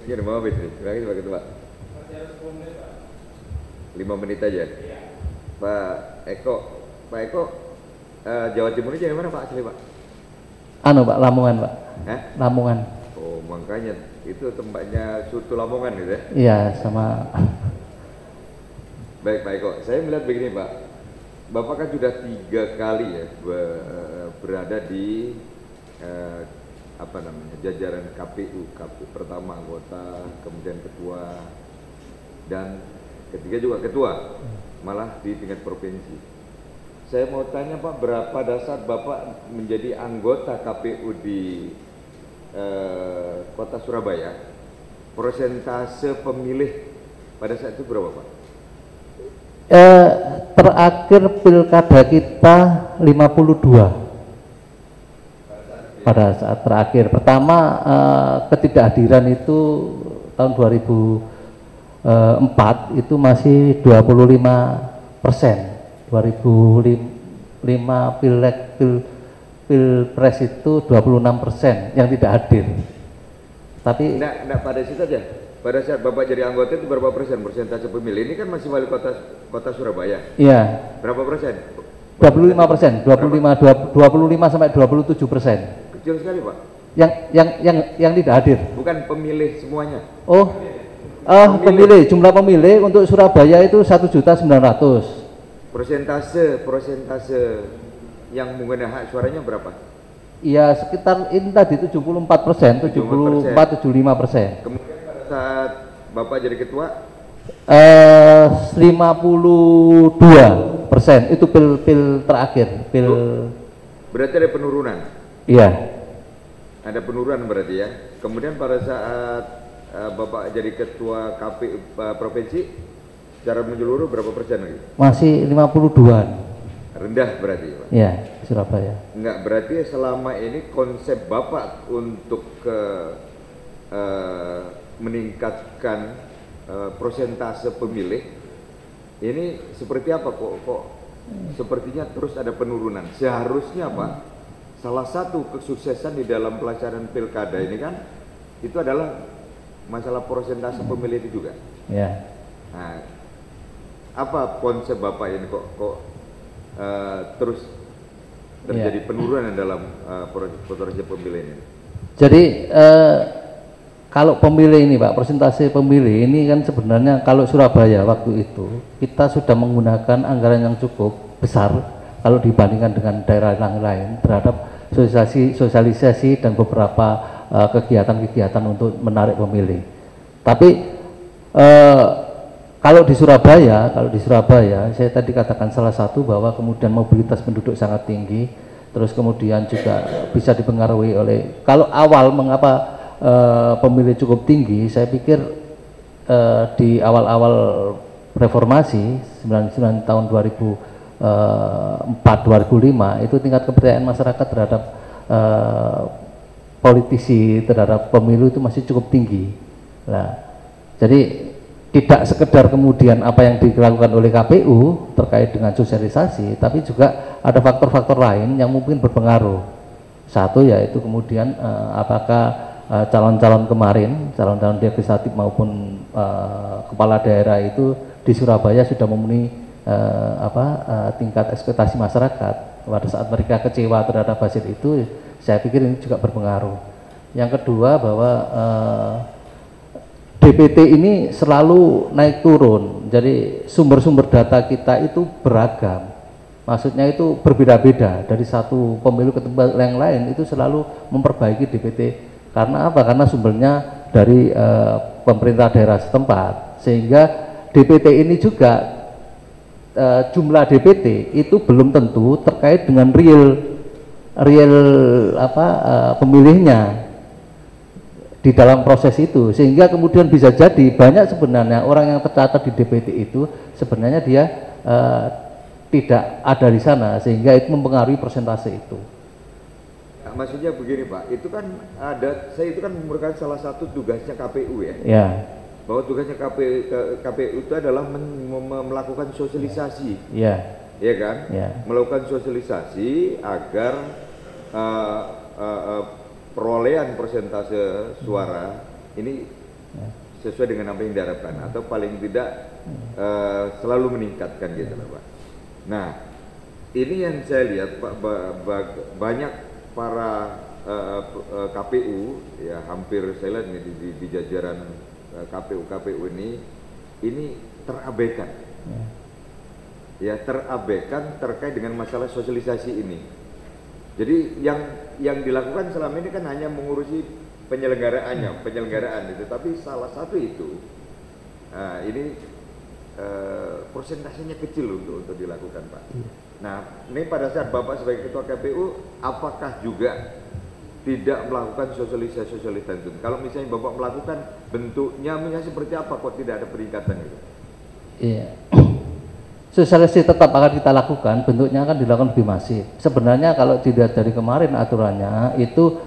Ini mau habis nih, silakan Pak Ketua. 5 menit aja. Pak Eko, Jawa Timur ini mana Pak asli Pak? Pak, Lamongan Pak. Lamongan. Oh makanya itu tempatnya soto Lamongan gitu ya? Iya sama. Baik Pak Eko, saya melihat begini Pak. Bapak kan sudah 3 kali ya berada di jajaran KPU pertama anggota, kemudian ketua, dan ketiga juga ketua, malah di tingkat provinsi. Saya mau tanya Pak, berapa dasar Bapak menjadi anggota KPU di Kota Surabaya? Persentase pemilih pada saat itu berapa Pak? Terakhir pilkada kita 52 pada saat terakhir. Pertama ketidakhadiran itu tahun 2004 itu masih 25%. 2005 pilpres itu 26% yang tidak hadir. Tapi enggak pada situ aja. Pada saat Bapak jadi anggota itu berapa persen persentase pemilih? Ini kan masih wali kota Surabaya. Iya. Berapa persen? 25%, 25 sampai 27%. Kecil sekali Pak. Yang tidak hadir. Bukan pemilih semuanya. Pemilih. Jumlah pemilih untuk Surabaya itu 1.900.000. Persentase yang menggunakan hak suaranya berapa? Iya sekitar ini tadi 74%, 74-75%. Kemudian pada saat Bapak jadi ketua? 52% itu pil terakhir. Berarti ada penurunan? Iya. Ada penurunan berarti ya. Kemudian pada saat Bapak jadi ketua KPU provinsi, secara menyeluruh berapa persen lagi? Masih 52-an. Rendah berarti Pak? Iya, Surabaya. Enggak, berarti selama ini konsep Bapak untuk meningkatkan persentase pemilih ini seperti apa kok sepertinya terus ada penurunan? Seharusnya Pak, salah satu kesuksesan di dalam pelaksanaan pilkada ini kan itu adalah masalah persentase pemilih itu juga. Ya. Nah, apa konsep Bapak ini kok terus terjadi penurunan dalam persentase pemilih ini? Jadi kalau pemilih ini Pak, persentase pemilih ini kan sebenarnya kalau Surabaya waktu itu kita sudah menggunakan anggaran yang cukup besar kalau dibandingkan dengan daerah yang lain terhadap sosialisasi dan beberapa kegiatan-kegiatan untuk menarik pemilih. Tapi kalau di Surabaya saya tadi katakan salah satu bahwa kemudian mobilitas penduduk sangat tinggi, terus kemudian juga bisa dipengaruhi oleh, kalau awal mengapa pemilih cukup tinggi, saya pikir di awal-awal reformasi 99 tahun 2004-2005 itu tingkat kepercayaan masyarakat terhadap politisi, terhadap pemilu itu masih cukup tinggi. Nah, jadi tidak sekedar kemudian apa yang dilakukan oleh KPU terkait dengan sosialisasi, tapi juga ada faktor-faktor lain yang mungkin berpengaruh. Satu yaitu kemudian apakah calon-calon kemarin, calon-calon legislatif maupun kepala daerah itu di Surabaya sudah memenuhi tingkat ekspektasi masyarakat. Pada saat mereka kecewa terhadap hasil itu, saya pikir ini juga berpengaruh. Yang kedua bahwa DPT ini selalu naik turun, jadi sumber-sumber data kita itu beragam, maksudnya itu berbeda-beda dari satu pemilu ke tempat yang lain, itu selalu memperbaiki DPT. Karena apa? Karena sumbernya dari pemerintah daerah setempat, sehingga DPT ini juga jumlah DPT itu belum tentu terkait dengan real pemilihnya di dalam proses itu, sehingga kemudian bisa jadi banyak sebenarnya orang yang tercatat di DPT itu sebenarnya dia tidak ada di sana, sehingga itu mempengaruhi persentase itu. Nah, maksudnya begini Pak, itu kan itu kan merupakan salah satu tugasnya KPU ya. Ya. Bahwa tugasnya KPU itu adalah melakukan sosialisasi. Ya. Ya kan? Ya. Melakukan sosialisasi agar perolehan persentase suara ini sesuai dengan apa yang diharapkan atau paling tidak selalu meningkatkan gitu loh Pak. Nah, ini yang saya lihat Pak, banyak para KPU ya, hampir saya lihat nih di jajaran KPU ini terabaikan. Ya, terabaikan terkait dengan masalah sosialisasi ini. Jadi yang dilakukan selama ini kan hanya mengurusi penyelenggaraan itu, tapi salah satu itu ini persentasenya kecil untuk dilakukan Pak. Nah, ini pada saat Bapak sebagai Ketua KPU, apakah juga tidak melakukan sosialisasi itu? Kalau misalnya Bapak melakukan, bentuknya misalnya seperti apa kok tidak ada peningkatan itu? Iya. Sosialisasi tetap akan kita lakukan, bentuknya akan dilakukan lebih masif. Sebenarnya kalau dilihat dari kemarin aturannya itu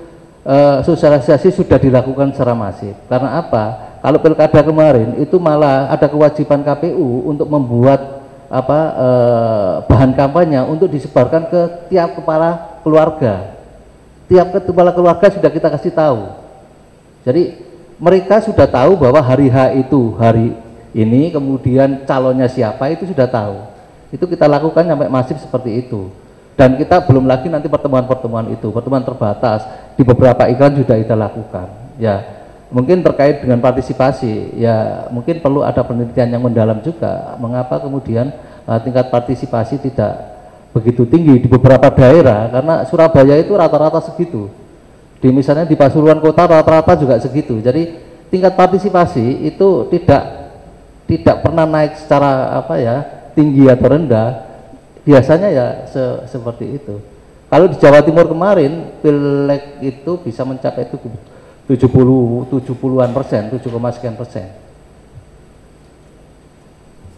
sosialisasi sudah dilakukan secara masif. Karena apa? Kalau pilkada kemarin itu malah ada kewajiban KPU untuk membuat bahan kampanye untuk disebarkan ke tiap kepala keluarga. Tiap kepala keluarga sudah kita kasih tahu. Jadi mereka sudah tahu bahwa hari H itu hari ini, kemudian calonnya siapa itu sudah tahu. Itu kita lakukan sampai masif seperti itu. Dan kita belum lagi nanti pertemuan-pertemuan itu, pertemuan terbatas di beberapa iklan sudah kita lakukan. Ya, mungkin terkait dengan partisipasi, ya mungkin perlu ada penelitian yang mendalam juga. Mengapa kemudian tingkat partisipasi tidak begitu tinggi di beberapa daerah? Karena Surabaya itu rata-rata segitu. Misalnya di Pasuruan Kota rata-rata juga segitu. Jadi tingkat partisipasi itu tidak pernah naik secara tinggi atau rendah. Biasanya ya seperti itu. Kalau di Jawa Timur kemarin Pileg itu bisa mencapai 70-an persen, 7, sekian persen.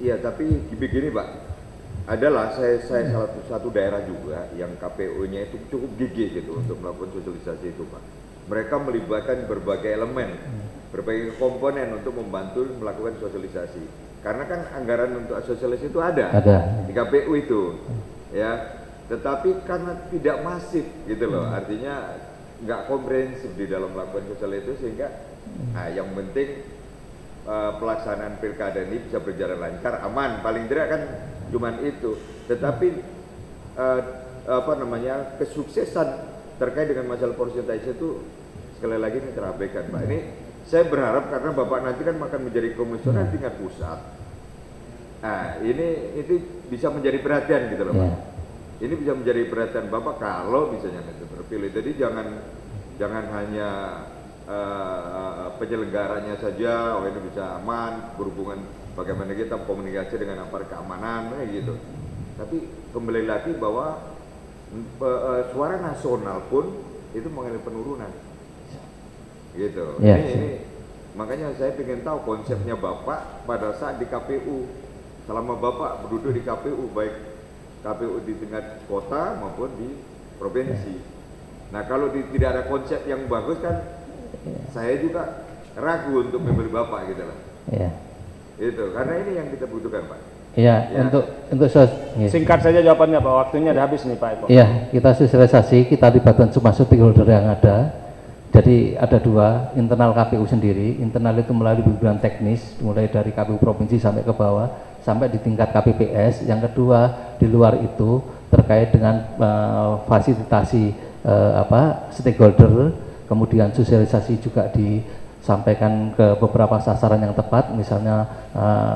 Iya, tapi begini Pak, adalah saya salah satu daerah juga yang KPU-nya itu cukup gigih gitu untuk melakukan sosialisasi itu Pak. Mereka melibatkan berbagai elemen, berbagai komponen untuk membantu melakukan sosialisasi. Karena kan anggaran untuk sosialisasi itu ada di KPU itu, ya. Tetapi karena tidak masif gitu loh, artinya nggak komprehensif di dalam melakukan sosialisasi itu, sehingga yang penting pelaksanaan pilkada ini bisa berjalan lancar, aman, paling tidak kan cuman itu. Tetapi kesuksesan terkait dengan masalah persentase itu sekali lagi ini terabaikan Pak. Ini saya berharap karena Bapak nanti kan akan menjadi komisioner tingkat pusat. Nah, ini bisa menjadi perhatian gitu loh Pak. Ini bisa menjadi perhatian Bapak kalau misalnya nanti terpilih. Jadi jangan hanya penyelenggaranya saja, ini bisa aman, berhubungan bagaimana kita komunikasi dengan aparat keamanan gitu. Tapi kembali lagi bahwa suara nasional pun itu mengalami penurunan. Gitu. Ini makanya saya ingin tahu konsepnya Bapak pada saat di KPU, selama Bapak berduduk di KPU, baik KPU di tingkat kota maupun di provinsi. Nah, kalau tidak ada konsep yang bagus kan saya juga ragu untuk memilih Bapak gitu lah. Itu karena ini yang kita butuhkan Pak. Untuk singkat saja jawabannya Pak, waktunya udah habis nih Pak Eko. Iya, kita sosialisasi, kita libatkan semua stakeholder yang ada. Jadi ada dua, internal KPU sendiri, internal itu melalui bimbingan teknis, mulai dari KPU provinsi sampai ke bawah, sampai di tingkat KPPS. Yang kedua, di luar itu terkait dengan fasilitasi stakeholder, kemudian sosialisasi juga disampaikan ke beberapa sasaran yang tepat, misalnya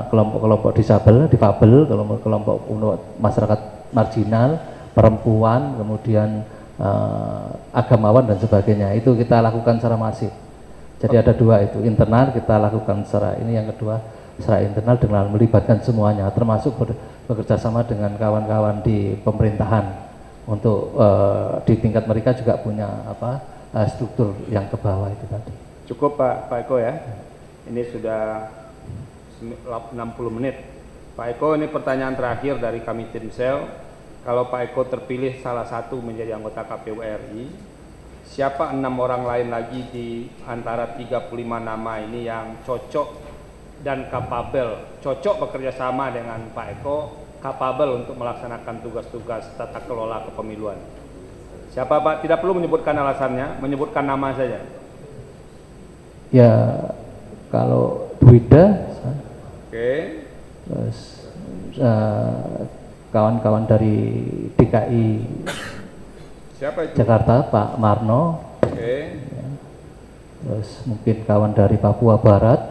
kelompok-kelompok difabel, kelompok masyarakat marginal, perempuan, kemudian agamawan dan sebagainya. Itu kita lakukan secara masif. Jadi ada dua itu, internal kita lakukan secara ini, yang kedua secara internal dengan melibatkan semuanya, termasuk bekerja sama dengan kawan-kawan di pemerintahan untuk di tingkat mereka juga punya struktur yang ke bawah itu tadi. Cukup Pak Eko ya. Ini sudah 60 menit. Pak Eko, ini pertanyaan terakhir dari kami Timsel. Kalau Pak Eko terpilih salah satu menjadi anggota KPU RI, siapa 6 orang lain lagi di antara 35 nama ini yang cocok dan kapabel, cocok bekerja sama dengan Pak Eko, kapabel untuk melaksanakan tugas-tugas tata kelola kepemiluan? Siapa Pak? Tidak perlu menyebutkan alasannya, menyebutkan nama saja. Ya, kalau Bu Ida, Oke. terus kawan-kawan dari DKI Siapa itu? Jakarta, Pak Marno, Oke. ya. Terus mungkin kawan dari Papua Barat,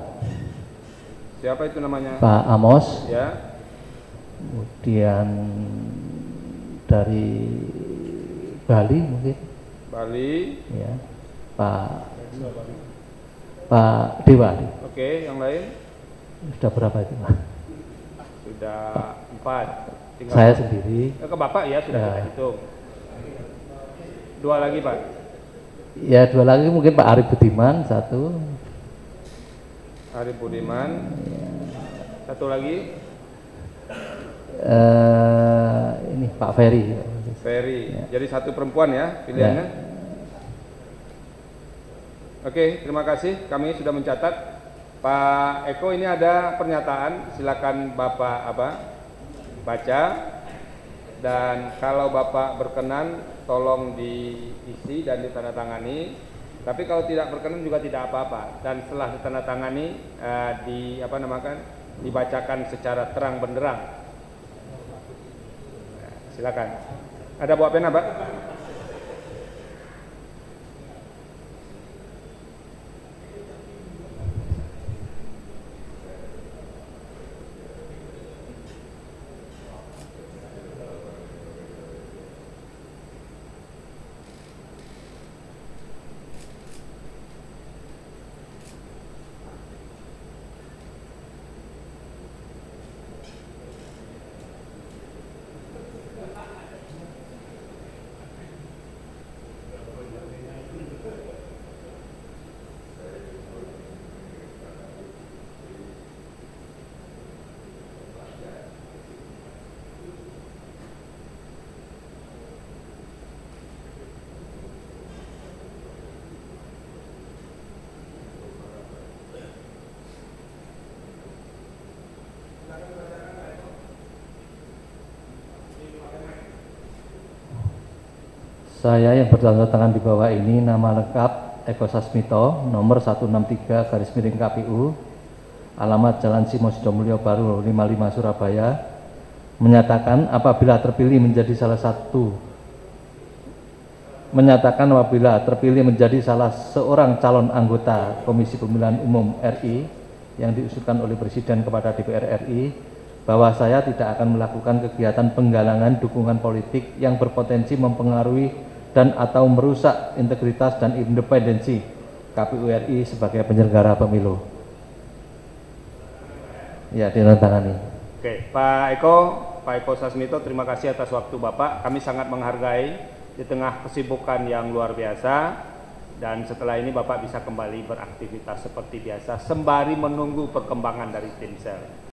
Siapa itu namanya? Pak Amos, Ya. kemudian dari Bali mungkin, Bali. ya, Pak Dewa. Oke, yang lain? Sudah berapa itu, Pak? Sudah 4. Tinggal Saya sendiri. ke Bapak ya, sudah Ya. kita hitung. 2 lagi Pak. Ya, 2 lagi mungkin Pak Arif Budiman, 1. Arif Budiman. 1 lagi. Ini Pak Ferry. Ferry. Ya. Jadi 1 perempuan ya pilihannya. Ya. Oke, terima kasih. Kami sudah mencatat. Pak Eko, ini ada pernyataan. Silakan Bapak baca. Dan kalau Bapak berkenan, tolong diisi dan ditandatangani. Tapi kalau tidak berkenan juga tidak apa-apa. Dan setelah ditandatangani, dibacakan secara terang benderang. Silakan. Ada bawa pena, Pak? Saya yang bertanda tangan di bawah ini, nama lengkap Eko Sasmito, nomor 163/KPU, alamat Jalan Simo Sidomulyo Baru 55 Surabaya, menyatakan apabila terpilih menjadi salah seorang calon anggota Komisi Pemilihan Umum RI yang diusulkan oleh Presiden kepada DPR RI, bahwa saya tidak akan melakukan kegiatan penggalangan dukungan politik yang berpotensi mempengaruhi dan atau merusak integritas dan independensi KPU RI sebagai penyelenggara pemilu. Ya, ditandatangani. Oke, Pak Eko Sasmito, terima kasih atas waktu Bapak. Kami sangat menghargai di tengah kesibukan yang luar biasa, dan setelah ini Bapak bisa kembali beraktivitas seperti biasa sembari menunggu perkembangan dari Timsel.